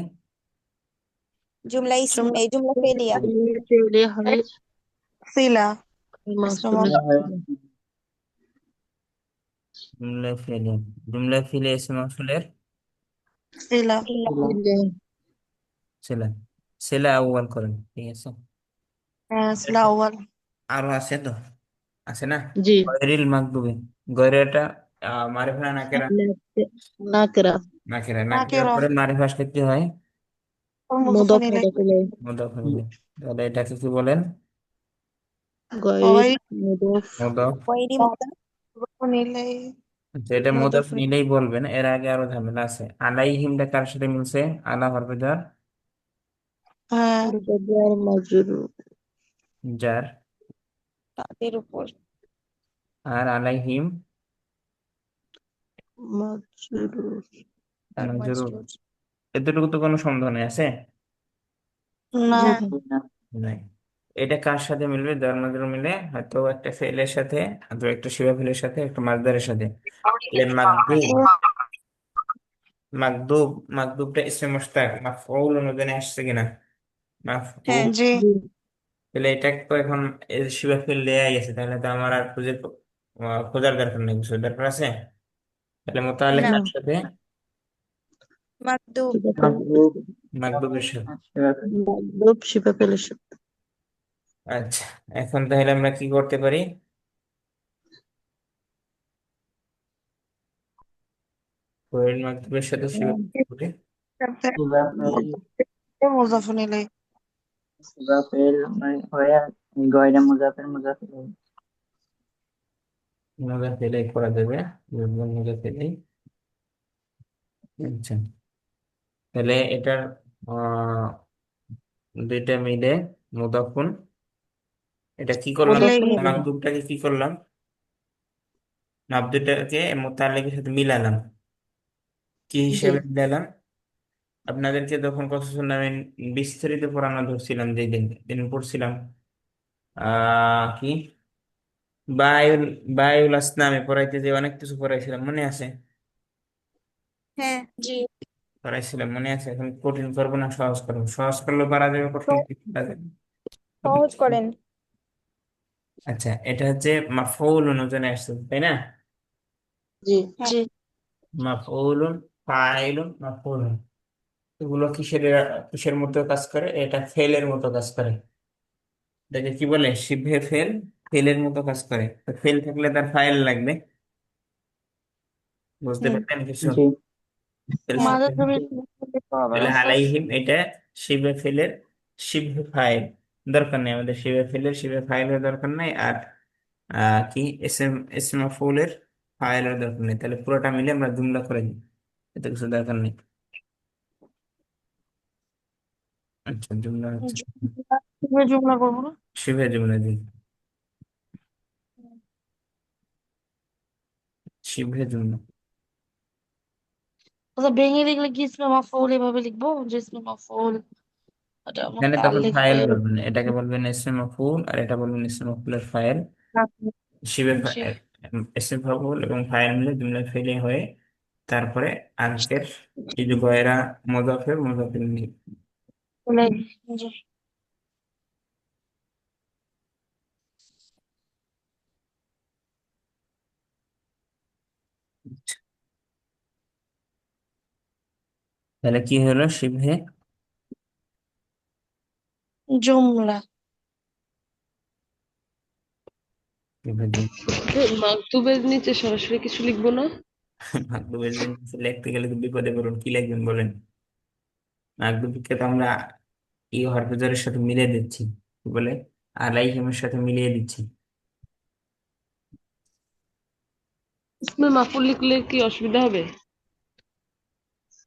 জুমলা এই জুমলা ফেলিয়া। ফেলে হয় সিলা মাউসুল ইসমে জুমলা হয় জুমলা ফেলে, জুমলা ফেলে ইসম মাউসুলের সিলা ফেলে ছেলে, ছেলে আউয়াল করেন, ঠিক আছে। সিলা আউয়াল আরো আছে তো, আছে না? জি গয়রিল মাগদুবি, গয়রেটা মারিফা না নাকেরা? নাকরা নাকেরা, নাকেরার নাকিরা পরে মারিফা আসলে কি হয়? মুজাফফর মুদাফ ইলাইহি মুদাফ ইলাইহি মুদাফ ইলাইহি। তাহলে এটাকে কি বলেন? গয়র ওই মুদাফ মুদাফ। ওয়াইরি মুদাফ মুজাফফর ইলাইহি আচ্ছা, এটা মুদাফ মুদাফ নিলেই বলবেন, এর আগে আরো ঝামেলা আছে। আলাইহিমটা কার সাথে মিলছে? আলা হরফে জার, হ্যাঁ মুদাফার মাজরুর জার, তাদের উপর আর আলাইহিম মাজরুর তার মাজরুর। মাজরুর। এতটুকু তো কোনো সন্দেহ নেই, আছে? না না না নাই। এটা কার সাথে মিলবে? জার মাজরুর মিলে হয়তো একটা ফেলের সাথে, হয়তো একটা শিবা ফেলের সাথে, একটা মাজদারের সাথে। তাহলে মাকদুব, মাকদুব, মাকদুবটা ইসমে মুশতাক মাফউল অনুদানে আসছে কিনা? হ্যাঁ মাফউল। জি তাহলে এটা তো এখন শিবা ফেল দেয়া গেছে, তাহলে তো আমার আর খোঁজার দরকার নেই, বুঝতে দরকার আছে। তাহলে মোতালেক না না কার সাথে? মাকদুব মাগরুব মাকদুবের সাথে। আশরাফি মাগদুব শিফা পেলের সাথে আচ্ছা, এখন তাহলে আমরা কি করতে পারি? কোয়েল মাকদুবের সাথে শিবা করে মুজাফফর মুজাফফর ইলাইহি মুজাফফর হয়ে গয়রে মুজাফফর মুজাফফর মজা ফেলেই করা যাবে, মজা ফেলেই। আচ্ছা, তাহলে এটার আহ দুইটা মিলে মুদাফুন, এটা কি করলাম? মুদাফ ইলাইহি ইলাইহি মাকদুবটাকে কি করলাম? মাকদুবটাকে মোতালেকের সাথে মিলালাম। কি জি হিসেবে মিলালাম? আপনাদেরকে যখন কথা শুনলাম, আমি বিস্তারিত পড়ানো ধরছিলাম, যে দিন দিন পড়ছিলাম কি বায়ুল, বায়ুল আসনামে পড়াইতে যে অনেক কিছু পড়াইছিলাম, মনে আছে? হ্যাঁ জি পড়াইছিলাম, মনে আছে? এখন কঠিন করবো না সহজ করবো? সহজ করলেও পারা যাবে, কঠিন পারা যাবে। সহজ করেন। আচ্ছা, এটা হচ্ছে মাফউল অনুযায়ী আসছে, তাই না? জি হ্যাঁ জি মাফউলুন, ফাইলুন, মাফউলুন, এগুলো কিসের কিসের মতো কাজ করে? এটা ফেলের মতো কাজ করে। এটাকে কি বলে? শিবহে ফেল, ফেলের মতো কাজ করে। তো ফেল থাকলে তার ফাইল লাগবে, বুঝতে হুম পারলেন কিছু? জি ফেল হ্যাঁ মাদার শিবহে নবী ফেল। তাহলে আলাইহিম, এটা শিবহে ফেলের শিবহে ফাইল, দরকার নেই আমাদের। শিবহে ফেলের শিবহে ফাইলের দরকার নেই, আর কি এসএম এসএম মাফউলের ফাইলের দরকার নেই। তাহলে পুরোটা মিলে আমরা জুমলা করে দিই, এত কিছু দরকার নেই। আচ্ছা, জুমলা হচ্ছে কিভাবে জুমলা করবো না শিবহে জুমলা দিই, শিবহে জুমলা। আচ্ছা ভেঙে লিখলে কি ইসমে মাফউল এভাবে লিখবো যে ইসমে মাফউল এটা এখানে তখন মুতাআল্লিক ফাইল হয়ে বলবেন, এটাকে বলবেন ইসম মাফউল, আর এটা বলবেন ইসম মাফউলের ফাইল। শিবে জি ইসম মাফউল এবং ফাইল মিলে জুমলা ফেলে হয়ে তারপরে আগের এই যে গয়রা মুজাফের মুজাফির নিয়ে। ইলাইহি জি তাহলে কি হলো? শিবহে, জুমলা শিবহে জুমলা। মাকতুবের নিচে সরাসরি কিছু লিখবো না মাকদুবের জিনিস লিখতে গেলে তো বিপদে পড়ুন, কি লিখবেন বলেন? মাকদুবকে তো আমরা এই হরফেজের সাথে মিলিয়ে দিচ্ছি, কি বলে, আলাইহিমের সাথে মিলিয়ে দিচ্ছি। ইসমে মাফুল লিখলে কি অসুবিধা হবে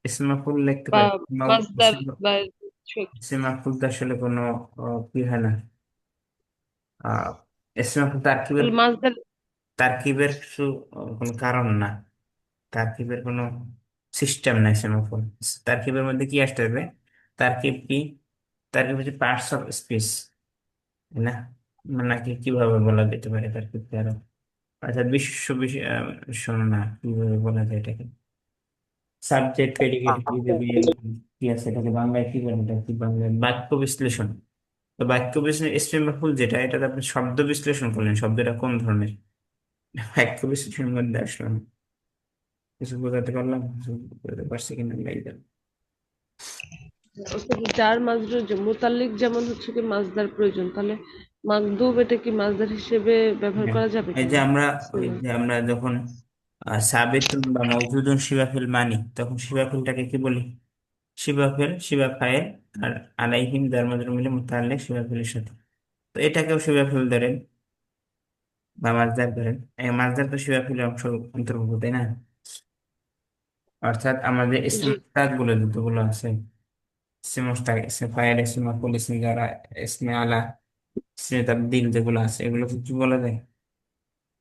ইসম মাফউল লিখতে বা পারে, মাসদার বা কিছু একটা? ইসম মাফউল তো আসলে কোনো কি হয় না। আহ ইসম মাফউল তারকিবের, তাহলে মাসদার তারকিবের কিছু কোনো কারণ না, তারকিবের কোনো সিস্টেম নাই সেমাফোর। তারকিবের মধ্যে কি আসতে হবে? তারকিব কি? তারকিব হচ্ছে পার্টস অফ স্পিচ, না? মানে নাকি কিভাবে বলা যেতে পারে তারকিবকে আরো? আচ্ছা, বিশ্ব বিষয় শোনো না, কিভাবে বলা যায় এটাকে? সাবজেক্ট প্রেডিকেট দিয়ে দেবে, কি আছে এটাকে বাংলায় কি বলে, এটা কি বাংলায় বাক্য বিশ্লেষণ। তো বাক্য বিশ্লেষণ ইসমি মাফউল যেটা, এটাতে আপনি শব্দ বিশ্লেষণ করলেন, শব্দটা কোন ধরনের, বাক্য বিশ্লেষণের মধ্যে আসলো না। কিছু বোঝাতে পারলাম, কিছু বোঝাতে পারছি কিনা আল্লাহই জানে। অর্থাৎ যার মাজরুর যে মুতাল্লিক যেমন হচ্ছে কি মাজদার প্রয়োজন, তাহলে মাকদুব এটা কি মাজদার হিসেবে ব্যবহার হ্যাঁ, করা যাবে এই যে কিনা? আমরা, ওই বুঝছিলাম। যে আমরা যখন সাবিতুন বা মওজুদুন শিবাফিল মানি, তখন শিবাফিলটাকে কি বলি, শিবাফিল, শিবা ফাইল, আর আলাইহিম যার মধ্যে মিলে মুতাল্লিক শিবাফিলের সাথে। তো এটাকেও শিবাফিল ধরেন বা মাজদার ধরেন, এই মাজদার তো শিবাফিলের অংশ অন্তর্ভুক্ত, তাই না? অর্থাৎ আমাদের ইসম জি। মুশতাক গুলো যতগুলো আছে, ইসম মুশতাক, ইসম ফাইল, ইসম মাফউল, ইসম জারা, ইসম আলা, ইসম তাবদীল যেগুলো আছে, এগুলোকে কি বলা যায়,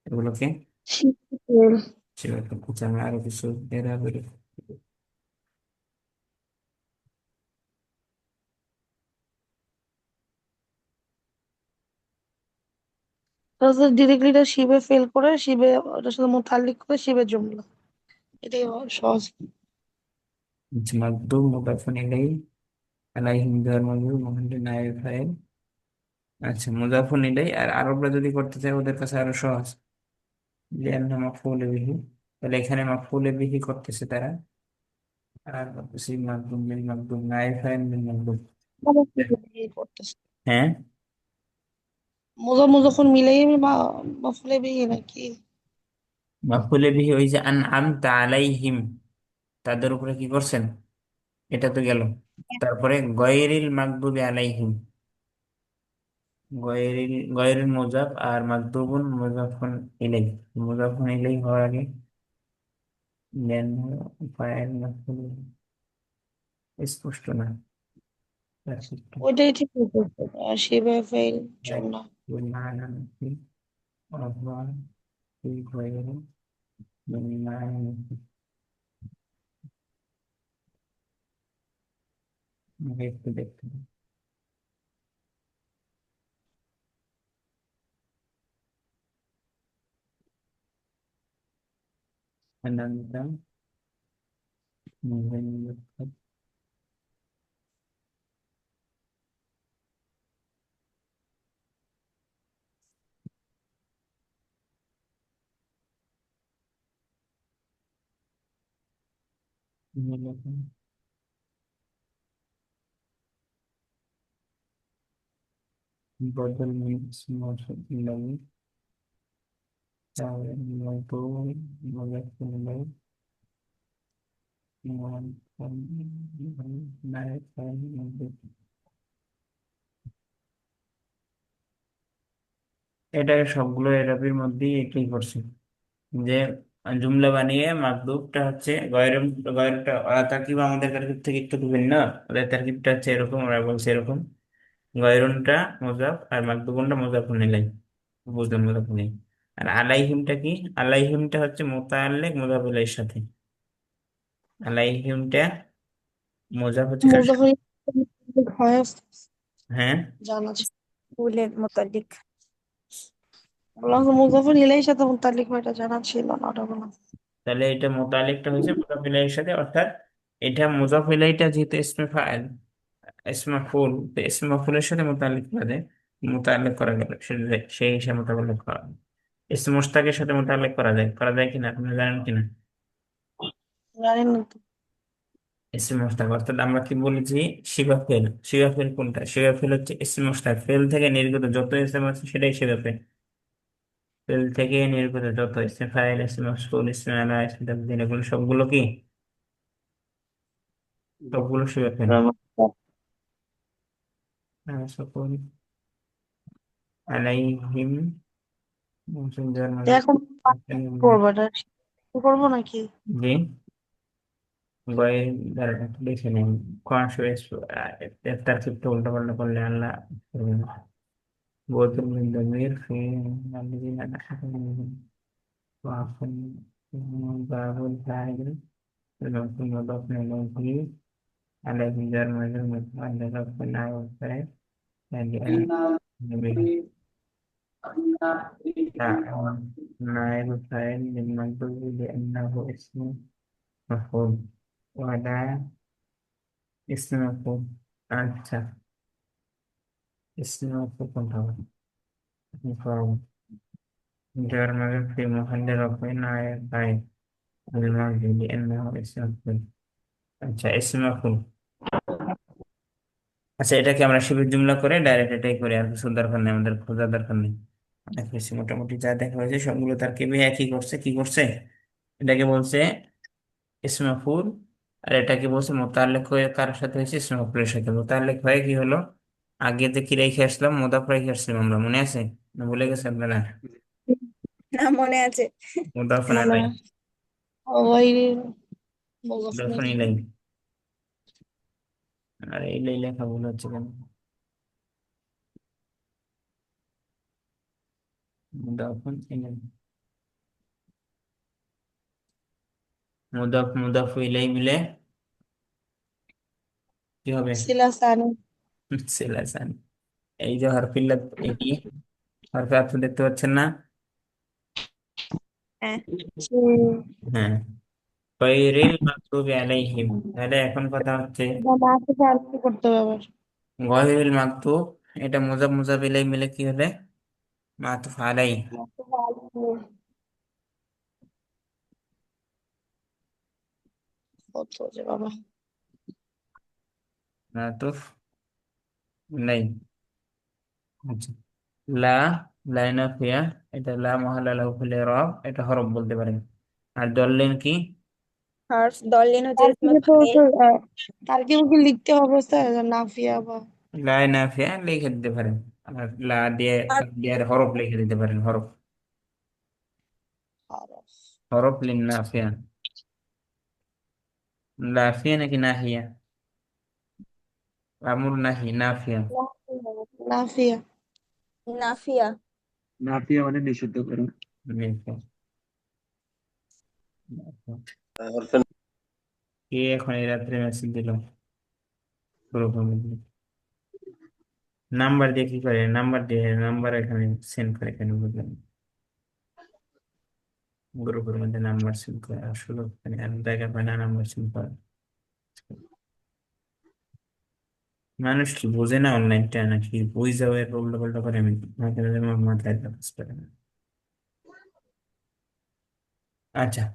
এগুলোকে শিবের শিবাফিল। আচ্ছা, আমি আরো কিছু এরা বলি। ডিরেক্টলি এটা শিবে ফেল করে শিবে ওটার সাথে মুতাল্লিক করে শিবের জুমলা, এটাই সহজ। মাকদুম মুদাফুন ইলাইহি, আলাইহিম যার মধ্যে মুহাম্মদ নায়েব ফাইল। আচ্ছা, মুদাফুন ইলাইহি, আর আরবরা যদি করতে চায় ওদের কাছে আরো সহজ, লিআন্না মাফউল বিহি, তাহলে এখানে মাফউল বিহি করতেছে তারা, আর করতেছি মাকদুম বিল মাকদুম, নায়েব ফাইল বিল মাকদুম। করতেছে হ্যাঁ, যখন মিলাই আমি মাফুলে বিহি নাকি? মাফউল বিহি ওই যে আনআমতা আলাইহিম, তাদের উপরে কি করছেন, এটা তো গেল। তারপরে গয়রিল মাগদুবি আলাইহিম, গয়রিল মুজাফ আর মাগদুবুন মুজাফুন ইলাই, মুজাফুন ইলাই হওয়ার আগে দেন ফাইল মাফউল, স্পষ্ট না তারপরটা। ওইটাই ঠিক করতেছে শিবে ফেল এক জুমলা। বিমানা নাকি অথবা কি গয়রিল বিমানা নাকি, আমাকে একটু দেখতে হবে। আনন্দা মুজাফফর بدل من اسم موصول إليه تعالى الموضوع مذكر إليه ما يفعل الموضوع। এটা সবগুলো এরাবির মধ্যেই একই করছে, যে জুমলা বানিয়ে মাকদুবটা হচ্ছে গয়রটা, তারকিব আমাদের তারকিব থেকে একটু ভিন্ন। ওদের তারকিবটা হচ্ছে এরকম, ওরা বলছে এরকম, গয়রনটা মুজাফ আর মাকদুবনটা মুজাফুন ইলাইহি, বুঝলেন, মুজাফুন ইলাইহি। আর আলাইহিমটা কি, আলাইহিমটা হচ্ছে মুতাআল্লিক মুজাফ ইলাইহির সাথে, আলাইহিমটা মুজাফ হচ্ছে কার সাথে? মুজাফর হয় হ্যাঁ, জানা ছিল। ফুলের মোতালিক। বললাম যে মুজাফর ইলাইহির সাথে মুতাল্লিক হয় এটা জানা ছিল না, ওটা বললাম। তাহলে এটা মুতাআল্লিকটা হয়েছে মুজাফ ইলাইহির সাথে, অর্থাৎ এটা মুজাফ ইলাইহিটা যেহেতু ইসমে ফাইল, ইসমে মাফউল, তো ইসমে মাফউলের সাথে মুতাআল্লিক করা যায়, মুতাআল্লিক করা গেল সেই হিসাবে মুতাআল্লিক করা যায়। ইসমে মুশতাকের সাথে মুতাআল্লিক করা যায় কিনা আপনি জানেন কিনা? জানেন না তো। ইসমে মুশতাক অর্থাৎ আমরা কি বলেছি, শিবা ফেল, শিবা ফেল কোনটা, শিবা ফেল হচ্ছে ইসমে মুশতাক, ফেল থেকে নির্গত যত ইসম আছে সেটাই শিবা ফেল, ফেল থেকে নির্গত যত ইসম ফাইল, ইসম মাফউল, ইসম আলা, ইসম তাবদীল, এগুলো সবগুলো কি, সবগুলো শিবা ফেল। সকল আলাইহিম মুসলিমদের তো মাঝে এখন করবো এটা করবো নাকি? জি, গয়ের দ্বারা দেখে নেন, কোরআন শরীফ তার ক্ষেত্রে উল্টা পাল্টা করলে আল্লাহ করবেন না। বলতুম মিন দামির ফি আল্লাযিনা আশরাকু ওয়াফান বাবুল ফাইল লাকুম ওয়াদাফনা ইলাইহি আলাইহি জার মাজার মুতাআল্লিক রাব্বানা ওয়া ফাইল يعني نبي نائب فاعل للمنصوب لأنه اسم مفعول، ولا ইসমে মাফুল। আচ্ছা, ইসমে মাফুল কোনটা হবে? ফাউল। جار مجرور في محل رفع نائب فاعل الماضي لأنه اسم مفعول। আচ্ছা, ইসমে মাফুল। আচ্ছা, এটাকে আমরা শিবির জুমলা করে ডাইরেক্ট এটাই করে, আর কিছু দরকার নেই, আমাদের খোঁজার দরকার নেই। অনেক বেশি মোটামুটি যা দেখা হয়েছে সবগুলো তার কেবি একই করছে। কি করছে? এটাকে বলছে ইসমে মাফুল, আর এটাকে বলছে মোতাল্লিক হয়ে কার সাথে হয়েছে? ইসমে মাফুলের সাথে। মোতাল্লিক হয়ে কি হলো? আগে যে কি রেখে আসলাম, মুদাফ রেখে আসলাম আমরা, মনে আছে না ভুলে গেছে আপনারা? না, মনে আছে। মুদাফ মনে ইলাইহি। غير মুদাফ مضاف ইলাইহি। আর এই লেখা ভুল হচ্ছে কেন? মুদাফ ইলাইহি। মুদাফ ইলাইহি মিলে কি হবে? صلة ثانية সিলাসান। এই যে হরফিল্লাত, এই কি হরফে আতফ দেখতে পাচ্ছেন না? হ্যাঁ, হ্যাঁ, গায়রিল মাগদুবি আলাইহিম। তাহলে এখন কথা হচ্ছে এটা মাকে আরকি করতে হবে আবার গায়রিল মাগদুব, এটা মুজাফ মুজাফ ইলাইহি মিলে কি হবে? মাতুফ আলাই। কত যে বাবা মাতুফ ইলাইহি। আচ্ছা, লা, লাইনাফিয়া, এটা লা মাহাল্লা লাহু ফিল ইরাব, এটা হরফ বলতে পারেন। আর দল্লিন কি? হরফ। দলিন হচ্ছে তার ইসমে কি তো ফাইল। তার কি মুখে লিখতে হবে স্যার নাফিয়া বা লা নাফিয়া লিখে দিতে পারেন, আর লা দিয়ে আর দিয়ে হরফ লিখে দিতে পারেন। হরফ, হরফ হরফ লিন নাফিয়া। লাফিয়া নাকি নাহিয়া? আমর নাহি, নাফিয়া। নাফিয়া নাফিয়া। নাফিয়া মানে নিষিদ্ধ করা। নাফিয়া। কে এখন এই রাত্রে মেসেজ দিল গ্রুপের মধ্যে? নাম্বার দিয়ে কি করে? নাম্বার দিয়ে, নাম্বার এখানে সেন্ড করে কেন বুঝলাম না। গ্রুপের মধ্যে নাম্বার সেন্ড করে আসলে এখানে আর জায়গা পায় না নাম্বার সেন্ড করে। মানুষ কি বোঝে না অনলাইনটা, নাকি বই যাও এর উল্টো পাল্টা করে? আমি মাঝে মাঝে আমার মাথায় কাজ করে না। আচ্ছা,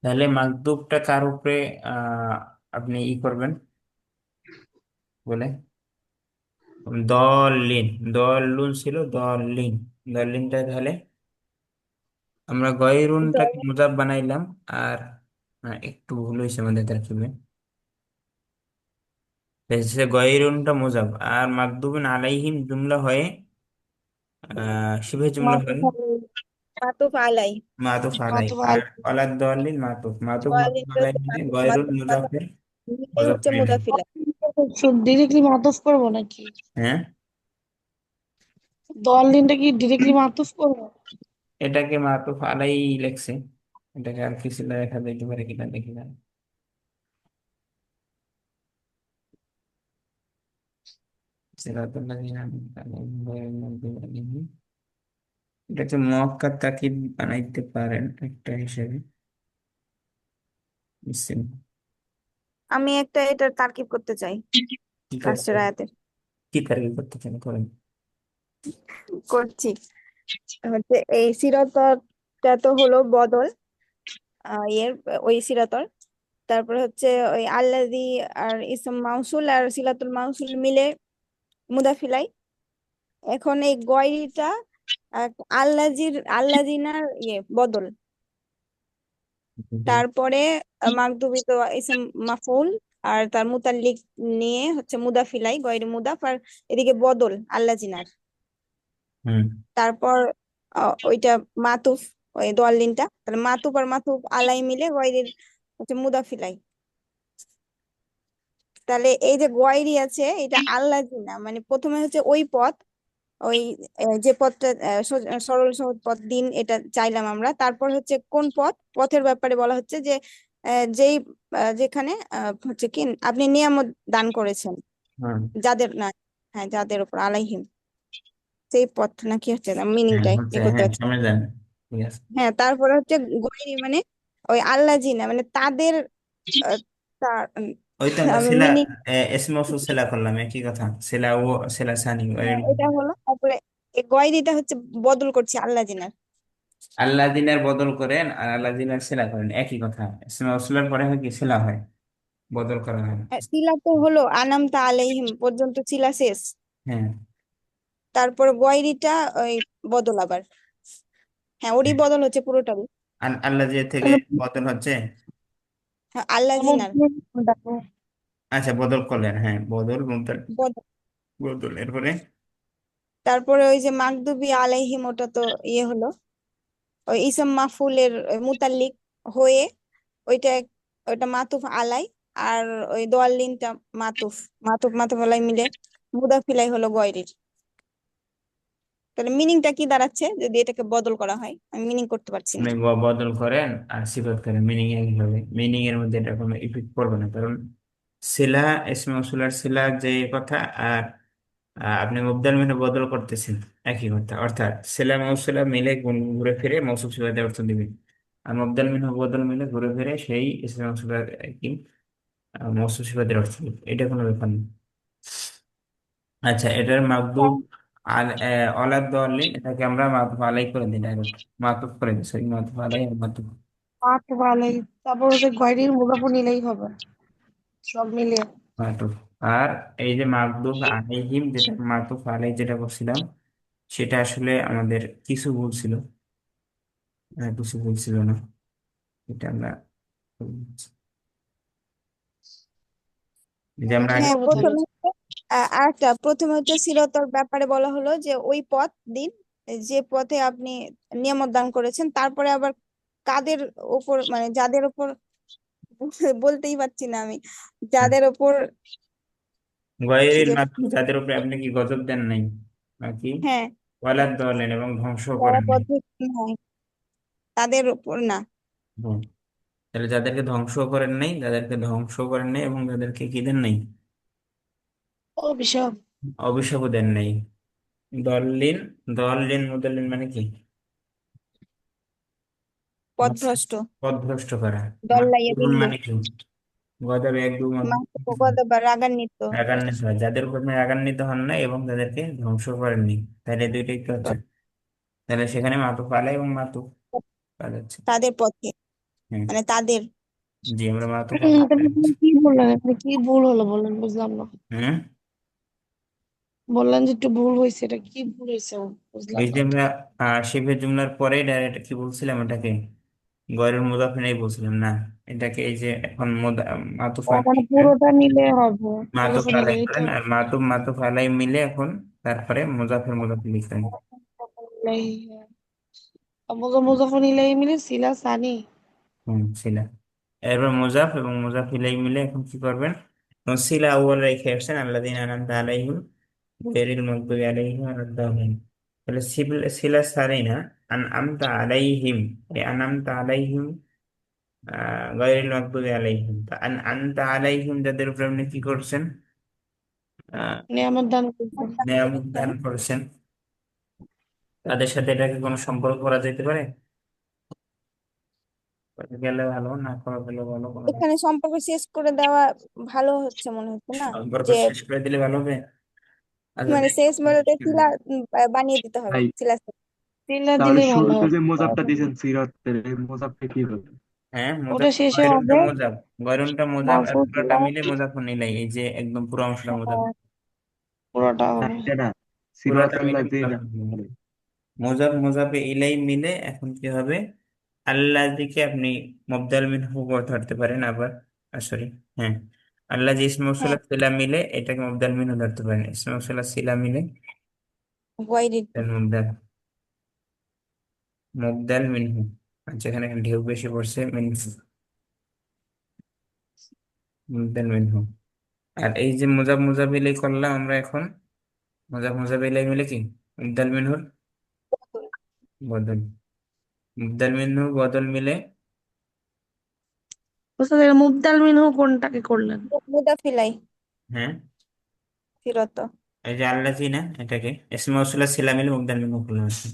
তাহলে মাকদুবটা কার উপরে আপনি ই করবেন বলে? দলিন, দলুন ছিল, দলিন। দলিনটা তাহলে আমরা গয়রুনটাকে দলিন। মুজাব বানাইলাম। আর একটু ভুল হয়েছে আমাদের তারকিবে, গয়রুনটা মুজাব আর মাকদুবিন আলাইহিম জুমলা হয়ে শিবে জুমলা হয়ে মাতুফ আলাই। মাতুফ আলাই। মাতুব আর আল ওয়ালাদ দলিন মাতুফ, মাতুফ দলিন মাতুফ আলাই হচ্ছে মানে মাতুফ, গয়রুন মাতুফ মুজাফের মিলে মুজাফ হচ্ছে ইলাইহি। মুদাফিলা। ডিরেক্টলি মাতুফ করবো নাকি হ্যাঁ, দলিনটা কি ডিরেক্টলি মাতুফ করবো এটাকে মাতুফ আলাই লেখছে। এটাকে আর কিছু লেখা যাইতে পারে কিনা দেখি না। সিরাতুল্লাযিনা আন'আমতা আলাইহিম গায়রিল মাগদুবি আলাইহিম। এটাকে মুআক্কাদ তাকিদ বানাইতে পারেন একটা হিসেবে। ইসিম। আমি একটা এটার তারকিব করতে চাই কি করতে, লাস্টের আয়াতের। কি তারিখ করতে চান করেন? করছি। হচ্ছে এই সিরাতটা তো হলো বদল, ইয়ের ওই সিরাতর। তারপরে হচ্ছে ওই আল্লাযী আর ইসম মাউসুল আর সিলাতুল মাউসুল মিলে মুদাফিলাই। এখন এই গয়রিটা আল্লাযিনার বদল। তারপরে মাগদুবি তো ইসম মাফউল, আর তার মুতাল্লিক নিয়ে হচ্ছে মুদাফিলাই গয়রি মুদাফ, আর এদিকে বদল আল্লাযিনার। হুম। তারপর ওইটা মাতুফ, ওই দোয়াল্লিনটা, তাহলে মাতুফ আর মাতুফ আলাই মিলে গয়রির হচ্ছে মুদাফিলাই। তাহলে এই যে গয়রি আছে এটা আল্লাযিনা, মানে প্রথমে হচ্ছে ওই পথ, ওই যে পথটা সরল সহজ পথ দিন, এটা চাইলাম আমরা। তারপর হচ্ছে কোন পথ, পথের ব্যাপারে বলা হচ্ছে যে যেই যেখানে হচ্ছে কি আপনি নিয়ামত দান করেছেন হুম। যাদের না, হ্যাঁ যাদের উপর আলাইহিম, সেই পথ নাকি হচ্ছে হ্যাঁ, মিনিংটাই হচ্ছে, এ করতে হ্যাঁ, হচ্ছে। সময় যান। ঠিক আছে। হ্যাঁ, তারপরে হচ্ছে গয়রি মানে ওই আল্লাযিনা মানে তাদের, আহ, তার ওই তো আমরা আমি সেলা মিনিং এসমে মৌসুল সেলা করলাম, একই কথা। সেলা ও সেলা সানি এটা হলো, তারপরে এই গয়রিটা হচ্ছে বদল করছি আল্লাহ জিনার। আল্লাহ দিনের বদল করেন আর আল্লাহ দিনের সেলা করেন, একই কথা। এসমে মৌসুলের পরে হয় কি সেলা হয়, বদল করা হয়। সিলা তো হলো আনামতা আলাইহিম পর্যন্ত সিলা শেষ। হ্যাঁ, তারপর গয়রিটা ওই বদল আবার, হ্যাঁ ওরই বদল হচ্ছে পুরোটাই। আল্লাহ যে থেকে তাহলে বদল হচ্ছে। হ্যাঁ আল্লাহ জিনার দেখো, আচ্ছা, বদল করলেন, হ্যাঁ বদল মুমতাল, বদল। বদল এরপরে তারপরে ওই যে মাগদুবি আলাইহিম ওটা তো ইয়ে হলো, ওই ইসম মাফুলের মুতাল্লিক হয়ে ওইটা ওইটা মাতুফ আলাই। আর ওই দোয়াল্লিনটা মাতুফ, মাতুফ আলাই মিলে মুদাফিলাই হলো গয়রির। তাহলে মিনিংটা কি দাঁড়াচ্ছে যদি এটাকে বদল করা হয়? আমি মিনিং করতে পারছি না। আপনি বদল করেন আর সিফাত করেন, মিনিং একই হবে। মিনিং এর মধ্যে এটা কোনো ইফেক্ট পড়বে না, কারণ সিলা ইসমে মৌসুলার সিলা যে কথা, আর আপনি মুবদাল মিনে বদল করতেছেন, একই কথা। অর্থাৎ সিলা মৌসুলা মিলে ঘুরে ফিরে মৌসুফ সিফাতের অর্থ দিবে, আর মুবদাল মিনে বদল মিলে ঘুরে ফিরে সেই ইসমে মৌসুলার কি মৌসুফ সিফাতের অর্থ দিবে। এটা কোনো ব্যাপার না। আচ্ছা, এটার মাকদুব আল অলাদ দলিন, এটাকে আমরা মাতুফ আলাই করে দিই, ডাইরেক্ট মাতুফ করে দিই, সরি মাতুফ আলাই আর মাতুফ পাঠ ভালোই, তারপর হচ্ছে গয়রির মুদাফ নিলেই হবে সব মিলিয়ে। মাতুফ। আর এই যে মাকদুব আলাইহিম, যেটা মাতুফ আলাই যেটা করছিলাম, সেটা আসলে আমাদের কিছু ভুল ছিল, কিছু ভুল ছিল না, এটা আমরা এই যে আমরা আগে হ্যাঁ তাহলে প্রথমে আরেকটা, প্রথমে হচ্ছে সিরতর ব্যাপারে বলা হলো যে ওই পথ দিন যে পথে আপনি নিয়ামত দান করেছেন। তারপরে আবার কাদের উপর, মানে যাদের উপর বলতেই পারছি না আমি, যাদের উপর কি গয়রিল যে, মাকদুব, যাদের উপরে আপনি কি গজব দেন নাই নাকি হ্যাঁ ওয়ালাদ দলেন এবং ধ্বংস যারা করেন নাই। পদ্ধতি নয় তাদের উপর না। হুম। তাহলে যাদেরকে ধ্বংস করেন নাই এবং যাদেরকে কি দেন নাই, অভিশাপ। অভিশাপও দেন নাই। দলিন, দলিন মুদাল্লিন মানে কি, পথভ্রষ্ট, পথভ্রষ্ট করা। দল্লাইয়া মাকদুবুন দিল্লু, মানে কি, গদাবে এক দু মাহবুব বা রাগান্বিত। রাগান্বিত হয়, যাদের উপর আপনি রাগান্বিত হন না এবং যাদেরকে ধ্বংস করেননি, তাহলে দুইটাই তো হচ্ছে। তাহলে সেখানে মাতুফ আলাই এবং মাতুফ কাজ হচ্ছে। তাদের পথে, হ্যাঁ, মানে তাদের। জি আমরা মাতুফ তাহলে আপনি কি বললেন, আপনি কি ভুল হলো বললেন, বুঝলাম না। হ্যাঁ, বললেন যে একটু ভুল হয়েছে, এটা কি ভুল হয়েছে বুঝলাম ওই না। যে আমরা শিফের জুমলার পরে ডাইরেক্ট কি বলছিলাম, এটাকে গয়রুল মুদাফ ইলাইহি বলছিলাম না, এটাকে এই যে এখন মাতুফ ও মানে আলাই, পুরোটা নিলে হবে, মাতুফ মুদাফ আলাই নিলেই তো। করেন, আর মাতুফ আলাই মিলে এখন তারপরে মুজাফের মুজাফ লিখেন। মুদাফ নিলেই মিলে সিলা সানি। সিলা, এরপর মুজাফ এবং মুজাফ ইলাইহি মিলে এখন কি করবেন, সিলা আউয়াল রেখে আসছেন আল্লাযীনা আনআমতা আলাইহিম গায়রিল মাগদুবি আলাইহিম ওয়ালাদ-দাল্লিন। তাহলে সিলা সারি না, আনআমতা আলাইহিম, এই আনআমতা আলাইহিম গায়রিল মাগদুবি আলাইহিম, তা আনআমতা আলাইহিম যাদের উপর আপনি কি করছেন, আহ নিয়ামত দান করছেন। নেয়ামত দান করছেন, তাদের সাথে এটাকে কোনো সম্পর্ক করা যেতে পারে? করা গেলে ভালো, না করা গেলে ভালো, কোনো এখানে সম্পর্ক শেষ করে দেওয়া ভালো হচ্ছে মনে হচ্ছে না, সম্পর্ক যে শেষ করে দিলে ভালো হবে। আচ্ছা মানে শেষ বলতে শিলা বানিয়ে দিতে হবে, ভাই, শিলা। সিলা তাহলে দিলেই ভালো শুরুতে হবে। যে মোজাবটা দিয়েছেন সিরাতের, এই মোজাবটা কি হলো? হ্যাঁ ওটা মোজাফ, শেষে গয়রুনটা হবে মোজাফ, গয়রুনটা মোজাফ আর মাহফুজ পুরোটা মিলে মোজাফুন ইলাইহি, এই যে একদম পুরো অংশটা মোজাফ, পুরোটা না হবে। এটা না, পুরোটা সিরাতাল্লাহ মিলে দিন। মোজাফ মোজাফে ইলাই মিলে এখন কি হবে, আল্লাহ দিকে আপনি মুবদাল মিনহু ধরতে পারেন আবার, সরি, হ্যাঁ আল্লাহ যে ইসমে হ্যাঁ মৌসুলা সিলা মিলে এটাকে মুবদাল মিনহু ধরতে পারেন, ইসমে মৌসুলা সিলা মিলে ওয়াইরিড। মুবদাল, মুবদাল মিনহু। আচ্ছা, এখানে ঢেউ বেশি পড়ছে, মিনহু, মুবদাল মিনহু। আর এই যে মুজাফ মুজাফ ইলাই করলাম আমরা এখন, মুজাফ মুজাফ ইলাই মিলে কি মুবদাল মিনহুর বদল, মুবদাল মিনহু বদল মিলে, বুঝতে পেরেছি, মুবদাল মিনহু কোনটাকে করলেন? মুদাফিলাই হ্যাঁ ফিরত। এই যে আল্লাহ না, এটাকে ইসমে মৌসুলা সিলা মিলে মুবদাল মিনহু করলাম আর কি।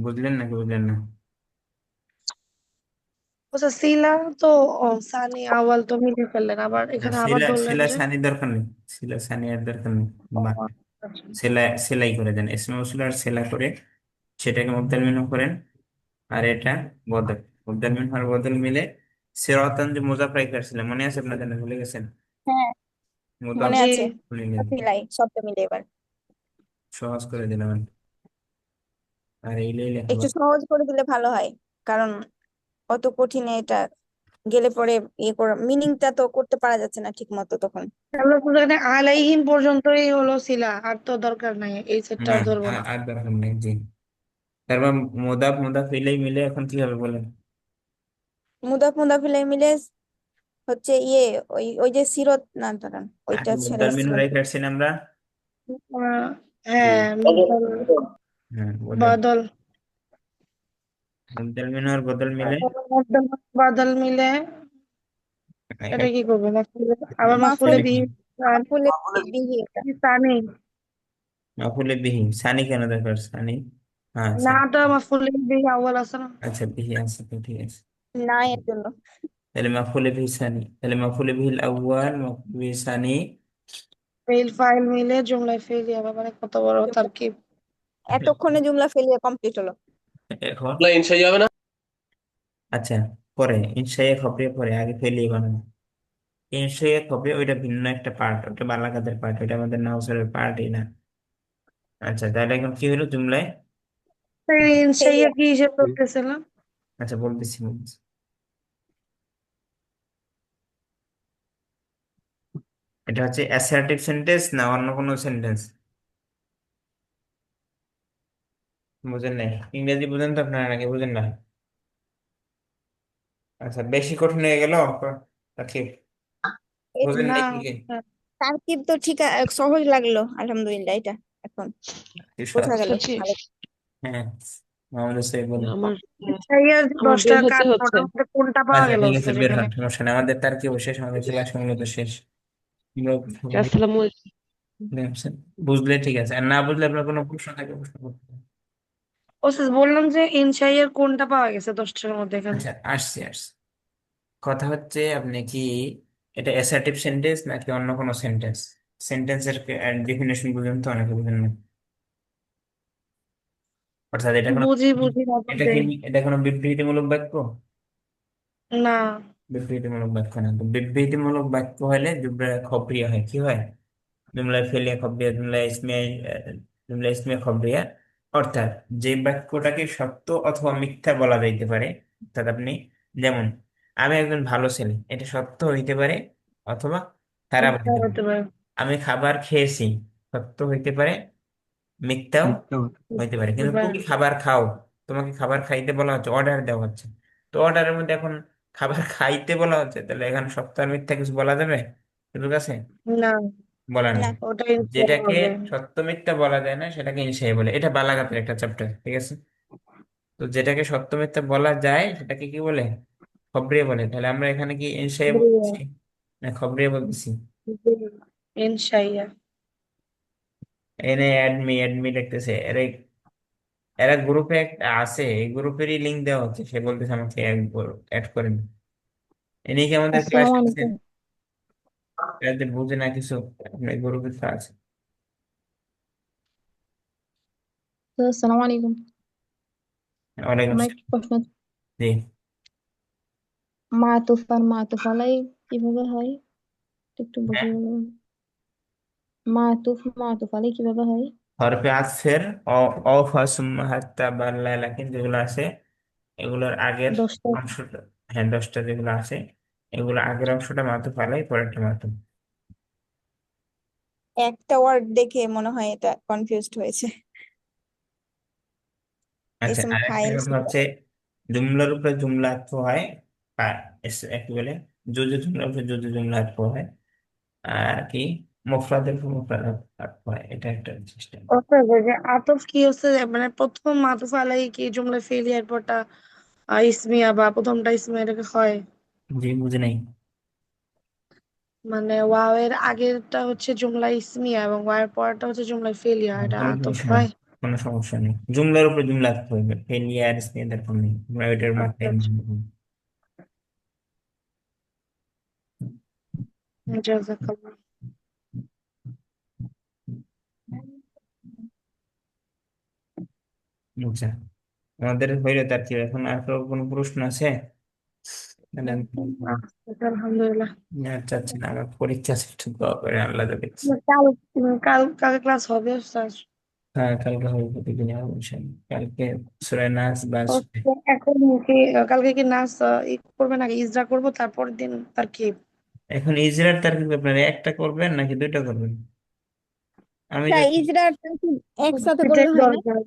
বুঝলেন নাকি বুঝলেন না? আচ্ছা সিলা তো সানি আওয়াল তো মিলে ফেললেন, আবার না, এখানে আবার সিলা ধরলেন সিলা যে সানি দরকার নেই, সিলা সানি আর দরকার নেই। ও, বা আচ্ছা। সেলাই সেলাই করে দেন, ইসমে মৌসুল আর সেলাই করে সেটাকে মুবদাল মিনহু করেন। আর এটা বদল, মুবদাল মিনহু আর বদল মিলে সিরাতান যে মুজাফ রাইখার মনে আছে আপনাদের, না ভুলে গেছেন? হ্যাঁ, মুদাফ মনে জি আছে। ভুলে গেলেন। মিলাই শব্দ মিলে এবার সহজ করে দিলাম আমি। আর এইটাই লেখা একটু সহজ করে দিলে ভালো হয়, কারণ অত কঠিনে এটা গেলে পরে ইয়ে করা মিনিংটা তো করতে পারা যাচ্ছে না ঠিক মতো তখন। আমরা শুধু এখানে আলাইহিম পর্যন্তই হলো সিলা, আর তো দরকার নাই, এই সেটটা না, আর ধরবো না। আর দরকার নেই জি। তারপর মুদাফ মুদাফ ইলাই মিলে এখন কি হবে বলেন? মুদাফ মুদাফিলাই মিলে হচ্ছে ইয়ে ওই ওই যে সিরত না দাঁড়ান, ওইটা আগে ছেড়ে মুবদাল মিনহু রাইখারছি না আমরা? হ্যাঁ মুবদল হ্যাঁ, বদল। বাদল, মুবদাল মিনহু আর বদল মিলে মুবদল বাদল মিলে এটা এখানে কি করবে? আবার মাফুল মাফুলে বিহি মাফুলে বিহি এটা। সানি, মাফুলে বিহি সানি কেন দরকার সানি? হ্যাঁ সানি। নাটা মাফুলে বিহি আউয়াল আছে না? আচ্ছা বিহি আছে তো, ঠিক আছে। না এর জন্য তাহলে মাফুলে বিহি সানি, তাহলে মাফুলে বিহিল আউয়াল মাফুলে বিহি সানি। ফেল ফাইল মিলে জুমলায় ফেলিয়া, বাবারে কত বড় তারকিব। এতক্ষণে জুমলা ফেলিয়ে কমপ্লিট হলো। এখন না ইনসাই যাবে না। আচ্ছা, পরে ইনশাইয়া খবরে পরে, আগে ফেলিয়ে বানানো। ইনশাইয়া খবরে ওইটা ভিন্ন একটা পার্ট, ওটা বালাগাতের পার্ট, ওইটা আমাদের নাউসের পার্টই না। আচ্ছা তাহলে এখন কি হলো জুমলায়? সেইয়া ফেলিয়া কি হিসেবে করতেছিলাম? আচ্ছা বলতেছি বলতেছি। এটা হচ্ছে অ্যাসার্টিভ সেন্টেন্স না অন্য কোনো সেন্টেন্স? বুঝেন নাই? ইংরেজি বুঝেন তো আপনারা নাকি বুঝেন না? আচ্ছা বেশি কঠিন হয়ে গেল রাখি, বুঝেন না নাই কি কি? তারকিব তো ঠিক সহজ লাগলো আলহামদুলিল্লাহ, এটা এখন কি বোঝা গেল সচিব, ভালো। হ্যাঁ, মোহাম্মদ হোসেন বলেন। আমার সেইয়ার যে আমার 10টা বের হতে কাজ, হচ্ছে। ওটার মধ্যে কোনটা পাওয়া আচ্ছা গেল ঠিক আছে, হচ্ছে বের যেখানে? হন, সমস্যা নেই, আমাদের তার কি শেষ, আমাদের ক্লাস মূলত শেষ। আসসালামু বুঝলে ঠিক আছে, আর না বুঝলে আপনার কোনো প্রশ্ন থাকে প্রশ্ন করতে পারেন। ও স্যার, বললাম যে ইনশাইয়ার কোনটা পাওয়া গেছে 10টার মধ্যে এখানে? আচ্ছা আসছি আসছি, কথা হচ্ছে আপনি কি এটা অ্যাসার্টিভ সেন্টেন্স নাকি অন্য কোনো সেন্টেন্স? সেন্টেন্সের ডেফিনেশন বুঝেন তো, অনেকে বুঝেন না। অর্থাৎ এটা কোনো, বুঝি বুঝি না এটা বলতে। কি, এটা কোনো বিবৃতিমূলক বাক্য? না, বিবৃতিমূলক বাক্য না। তো বিবৃতিমূলক বাক্য হলে জুমলা খবরিয়া হয়, কি হয়? জুমলা ফেলিয়া খবরিয়া, জুমলা ইসমিয়া, জুমলা ইসমিয়া খবরিয়া। অর্থাৎ যে বাক্যটাকে সত্য অথবা মিথ্যা বলা যাইতে পারে। অর্থাৎ আপনি যেমন, আমি একজন ভালো ছেলে, এটা সত্য হইতে পারে অথবা খারাপ মিথ্যা হইতে পারে। হতে পারে। আমি খাবার খেয়েছি, সত্য হইতে পারে, মিথ্যাও মিথ্যা কথা। হইতে পারে। হতে কিন্তু পারে। তুমি খাবার খাও, তোমাকে খাবার খাইতে বলা হচ্ছে, অর্ডার দেওয়া হচ্ছে। তো অর্ডারের মধ্যে এখন খাবার খাইতে বলা হচ্ছে, তাহলে এখানে সত্য আর মিথ্যা কিছু বলা যাবে সুযোগ আছে? না, বলা নেই। না ওটা ইনশাইয়া যেটাকে হবে। সত্য মিথ্যা বলা যায় না সেটাকে ইনসাই বলে, এটা বালাগাতের একটা চ্যাপ্টার, ঠিক আছে? তো যেটাকে সত্য মিথ্যা বলা যায় সেটাকে কি বলে? খবরিয়া বলে। তাহলে আমরা এখানে কি ইনসাই বলছি না খবরিয়া বলতেছি? ইনশাইয়া। এনে অ্যাডমি অ্যাডমি লিখতেছে, এরা এরা গ্রুপে আছে, এই গ্রুপেরই লিংক দেওয়া হচ্ছে, সে বলতেছে আমাকে অ্যাড করেন। ইনি কি আমাদের ক্লাস আসসালামু আছেন? আলাইকুম। এরা বুঝে না কিছু, আপনার গ্রুপে তো আছে। তো আসসালামু আলাইকুম। ওয়ালাইকুম আমার একটা আসসালাম। প্রশ্ন আছে। জি, মাতুফ আর মাতুফ আলাই কিভাবে হয় একটু হ্যাঁ, বুঝিয়ে বলুন। মাতুফ মাতুফ আলাই কিভাবে হয়? হরফে আসফের অফ সুম্মা হাত্তা বাল্লা লাকিন যেগুলো আছে, এগুলোর আগের 10টা। অংশটা, হ্যাঁ 10টা যেগুলো আছে, এগুলো আগের অংশটা মাতুফ আলাই, পরেরটা মাতুফ। একটা ওয়ার্ড দেখে মনে হয় এটা কনফিউজড হয়েছে। আচ্ছা, ইসম আর একটা ফাইল কথা সিফা। হচ্ছে জুমলার উপরে জুমলা আত্ম হয়, কি বলে, জুজু জুমলার উপরে জুজু জুমলা আত্ম হয়, আর কি মুফরাদের উপর মুফরাদ আত্ম হয়, এটা একটা সিস্টেম। ওটা যে আতফ কি হচ্ছে মানে প্রথম মাতুফ আলাই কি জুমলা ফেলিয়ার পরটা ইসমিয়া বা প্রথমটা ইসমিয়া এটাকে হয়? জি বুঝে নাই। মানে ওয়াও এর আগেরটা হচ্ছে জুমলা ইসমিয়া এবং ওয়াও এর পরটা হচ্ছে জুমলা ফেলিয়া, এটা কোনো আতফ সমস্যা নেই, হয়? কোনো সমস্যা নেই, জুমলার উপরে জুমলা আত্ম হইবে, ফেলিয়ার স্নেহ দরকার নেই, আমরা ওইটার আচ্ছা মাথায় আচ্ছা। নিয়ে নেবো। জাযাকাল্লাহ। আচ্ছা, আমাদের হইলো তার কি এখন আর কোনো প্রশ্ন আছে? তাহলে আলহামদুলিল্লাহ। আর চাচ্ছি না, আমার পরীক্ষা আছে, একটু দোয়া করে আল্লাহ যাবে। কাল কালকে ক্লাস হবে স্যার? হ্যাঁ, কালকে হবে, প্রতিদিনই হবে ইনশাআল্লাহ। কালকে সূরা নাস বা এখন কি কালকে কি নাচ করবে নাকি ইজরা করবো তারপর দিন তার কি? এখন ইজরার তার কি আপনারা একটা করবেন নাকি দুইটা করবেন? আমি তা যদি ইজরা আর তারকিব একসাথে এটাই করলে হয় না? দরকার।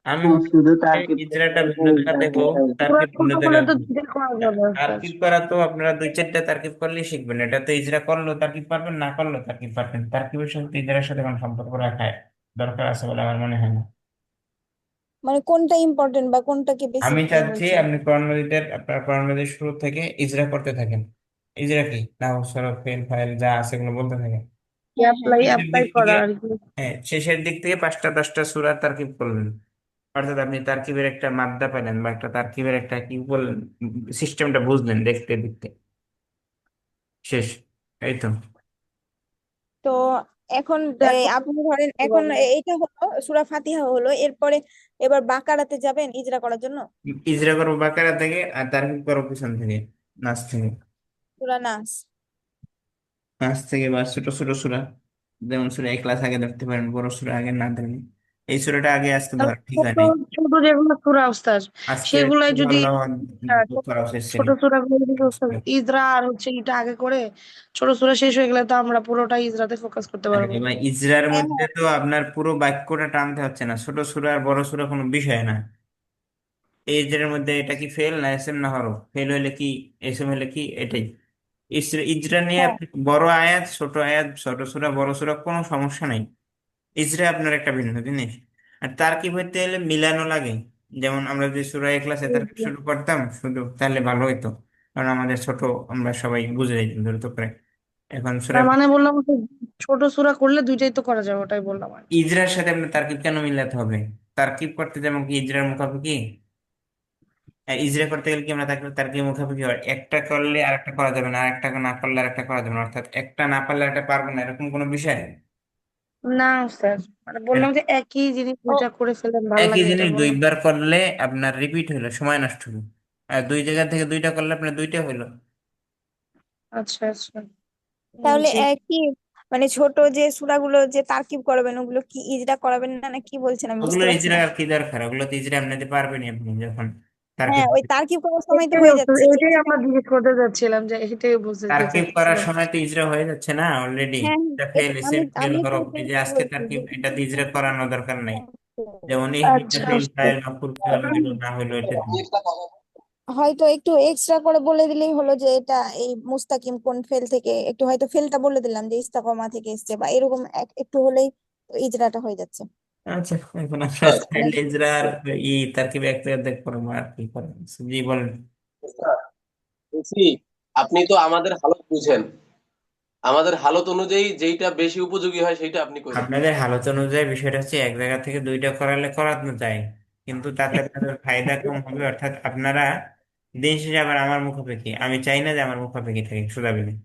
আমি শুধু তার কি ইজরাটা ভিন্ন জায়গা দেখবো, পুরো তারকিব ভিন্ন ছোট জায়গা করলে তো দেখবো। দুইটাই করা যাবে স্যার। তারকিব করা তো আপনারা দুই চারটা তারকিব করলেই শিখবেন। এটা তো ইজরা করলেও তারকিব পারবেন, না করলেও তারকিব পারবেন। তারকিবের সাথে ইজরার সাথে কোনো সম্পর্ক রাখা দরকার আছে বলে আমার মনে হয় না। মানে কোনটা ইম্পর্টেন্ট বা কোনটাকে বেশি আমি চাচ্ছি বলছেন? আপনি কোরআন মাজিদের, আপনার কোরআন মাজিদের শুরু থেকে ইজরা করতে থাকেন। ইজরা কি, নাহু সরফ ফেল ফাইল যা আছে এগুলো বলতে থাকেন। হ্যাঁ হ্যাঁ অ্যাপ্লাই শেষের অ্যাপ্লাই দিক থেকে, করা আর কি। হ্যাঁ শেষের দিক থেকে 5টা 10টা সূরা তারকিব করলেন। অর্থাৎ আপনি তারকিবের একটা মাদ্দা পেলেন, বা একটা তারকিবের একটা কি বললেন, সিস্টেমটা বুঝলেন দেখতে দেখতে। শেষ, এই তো। তো এখন এখন আপনি ধরেন কি এখন বলে? এইটা হলো সূরা ফাতিহা হলো, এরপরে এবার বাকারাতে যাবেন ইজরা করার জন্য। ইজরা করবো বাকারা থেকে, আর তারকিব করবো পিছন থেকে, নাচ থেকে। সূরা নাস। নাচ থেকে বা ছোট ছোট সূরা, যেমন সূরা ইখলাস আগে ধরতে পারেন, বড় সূরা আগে না ধরেন। এই সূরাটা আগে আজকে তাহলে ধর ঠিক ছোট হয় নাই। ছোট যেগুলো সূরা উস্তাদ আজকে সেগুলাই যদি ভালো ছোট করা উচিত ছিল। ছোট সূরা গুলো যদি উস্তাদ ইজরা আর হচ্ছে এটা আগে করে ছোট সূরা শেষ হয়ে গেলে তো আমরা পুরোটা ইজরাতে ফোকাস করতে আরে পারবো। এবার ইজরার হ্যাঁ মধ্যে হ্যাঁ। তো আপনার পুরো বাক্যটা টানতে হচ্ছে না, ছোট সূরা আর বড় সূরা কোনো বিষয় না। এই ইজরার মধ্যে এটা কি ফেল না এসএম না হরফ, ফেল হলে কি এসএম হলে কি, এটাই। ইজরা নিয়ে হ্যাঁ আপনি বড় আয়াত ছোট আয়াত, ছোট সূরা বড় সূরা কোনো সমস্যা নাই। ইজরা আপনার একটা ভিন্ন জিনিস। আর তারকিব হইতে হলে মিলানো লাগে। যেমন আমরা যদি সূরা ইখলাসে তারকিব শুরু করতাম শুধু, তাহলে ভালো হইতো, কারণ আমাদের ছোট, আমরা সবাই বুঝে যাইতাম দ্রুত করে। এখন সূরা তার মানে বললাম যে ছোট সূরা করলে দুইটাই তো করা যাবে, ওটাই বললাম আর কি। ইজরার সাথে আপনার তারকিব কেন মিলাতে হবে? তারকিব করতে যেমন কি ইজরার মুখাপেক্ষি, ইজরা করতে গেলে কি আমরা তারকিব মুখাপেক্ষি হয়, একটা করলে আরেকটা করা যাবে না, আরেকটা না করলে আরেকটা করা যাবে না, অর্থাৎ একটা না পারলে একটা পারবো না, এরকম কোনো বিষয়। না স্যার, মানে বললাম যে একই জিনিস ও দুইটা করে ফেললেন ভালো একই লাগে এটা জিনিস বললাম। দুইবার করলে আপনার রিপিট হইলো, সময় নষ্ট হলো। আর দুই জায়গা থেকে দুইটা করলে আপনার দুইটা হইলো। আচ্ছা আচ্ছা। তাহলে জি। কি মানে ছোট যে সূরাগুলো যে তারকিব করাবেন ওগুলো কি ইজরা করাবেন না, না কি বলছেন আমি ওগুলো বুঝতে পারছি ইজরা না। আর কি দরকার, ওগুলো তো ইজরা এমনিতে পারবেনই আপনি যখন তারকিব। হ্যাঁ ওই তারকিব করার সময় তো এটাই হয়ে যাচ্ছে এটাই ইজরা। আমরা জিজ্ঞেস করতে যাচ্ছিলাম, যে এটাই বুঝতে তারকিব করার চাচ্ছিলাম। সময় তো ইজরা হয়ে যাচ্ছে না অলরেডি। হ্যাঁ এটা হ্যাঁ, ফেল আমি এসেম ফেল আমি তো হরফ, এই এটাই যে আজকে বলছি তারকিব, যে এটা তো ইজরা করানো দরকার নাই। যেমন এই আচ্ছা ফেল আচ্ছা। ফাইল মাফুল কি হলো না হলো, এটা তো। হয়তো একটু এক্সট্রা করে বলে দিলেই হলো যে এটা এই মুস্তাকিম কোন ফেল থেকে, একটু হয়তো ফেলটা বলে দিলাম যে ইস্তাকমা থেকে এসছে বা এরকম একটু হলেই ইজরাটা হয়ে যাচ্ছে। আচ্ছা, এখন আমরা চাইলে ইজরা আর তারকিব এক জায়গায় দেখ করবো, আর কি করেন। জি বলেন। বলছি, আপনি তো আমাদের হালত বুঝেন, আমাদের হালত অনুযায়ী যেইটা বেশি উপযোগী হয় সেটা আপনি করেন। আপনাদের হালত অনুযায়ী বিষয়টা হচ্ছে এক জায়গা থেকে দুইটা করালে করানো যায়, কিন্তু তাতে আপনাদের ফায়দা কম হবে। অর্থাৎ আপনারা দিন শেষে আবার আমার মুখাপেক্ষি, আমি চাই না যে আমার মুখাপেক্ষি থাকে সুদাবিনে।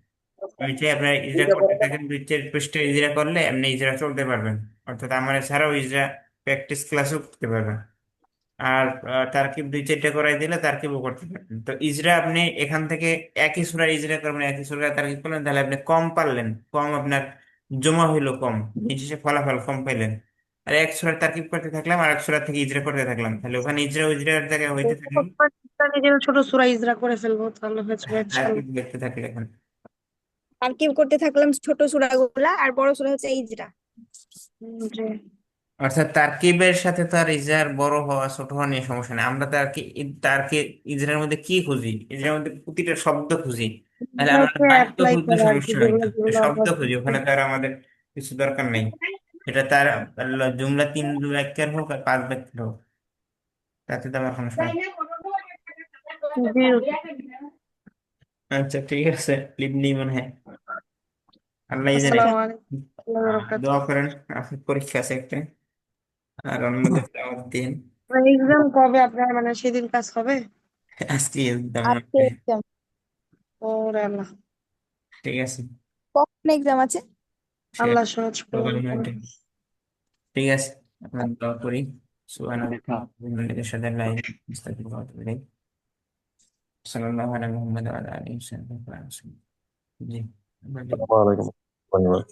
আমি চাই আপনারা ইজরা দুইটা করতে করা থাকেন, দুই চার পৃষ্ঠে ইজরা করলে এমনি ইজরা চলতে পারবেন। অর্থাৎ আমার ছাড়াও ইজরা প্র্যাকটিস ক্লাসও করতে পারবেন। আর তারকিব দুই চারটা করাই দিলে তারকিবও করতে পারবেন। তো ইজরা আপনি এখান থেকে একই সূরা ইজরা করবেন, একই সূরা তারকিব করলেন, তাহলে আপনি কম পারলেন, কম আপনার জমা হইলো কম, দিন শেষে ফলাফল কম পাইলেন। আর এক সূরা তারকিব করতে থাকলাম, আর এক সূরা থেকে ইজরা করতে থাকলাম, তাহলে ওখানে ইজরা ইজরার জায়গায় হইতে থাকলো, নিজের ছোট সূরা ইজরা করে ফেলবো, তাহলে হয়ে যাবে তারকিব ইনশাল্লাহ। দেখতে থাকলে এখন। তারকিব করতে থাকলাম ছোট সূরাগুলা আর বড় সূরা হচ্ছে ইজরা। জি। অর্থাৎ তারকিবের সাথে তো আর ইজরার বড় হওয়া ছোট হওয়া নিয়ে সমস্যা নেই। আমরা তারকে ইজরার মধ্যে কি খুঁজি, ইজরার মধ্যে প্রতিটা শব্দ খুঁজি। তাহলে আমরা বাক্য অ্যাপ্লাই খুঁজতে করা আর কি, সমস্যা নাই যেগুলো তো, তো যেগুলো শব্দ আমরা খুঁজি, ওখানে তো আর আমাদের কিছু দরকার নেই। এটা তার জুমলা 3 বাক্যের হোক আর 5 বাক্যের হোক, তাতে তো আমার কোনো সমস্যা নেই। জি। আচ্ছা ঠিক আছে, লিবনি মনে হয়, আল্লাহ জানে। আচ্ছা আসসালামু আলাইকুম ওয়া দোয়া বারাকাতুহু। করেন, আপনার পরীক্ষা আছে একটা, আর অন্যদের দাওয়াত দিন। এক্সাম কবে আপনার, মানে সেদিন ক্লাস হবে? আজকে একদম আজকে exam। ওরে আল্লাহ। ঠিক আছে। সামনে এক্সাম আছে? আল্লাহ সহজ করুন। প্রবাবিলিটি ঠিক আছে আমরা দোয়া করি সুবহানাল্লাহ সাল্লাল্লাহু আলাইহি সাল্লাল্লাহু আলা মুহাম্মদ ওয়া আলা আলিহি ওয়া সাহবিহি জি আমরা আসসালামু আলাইকুম ধন্যবাদ।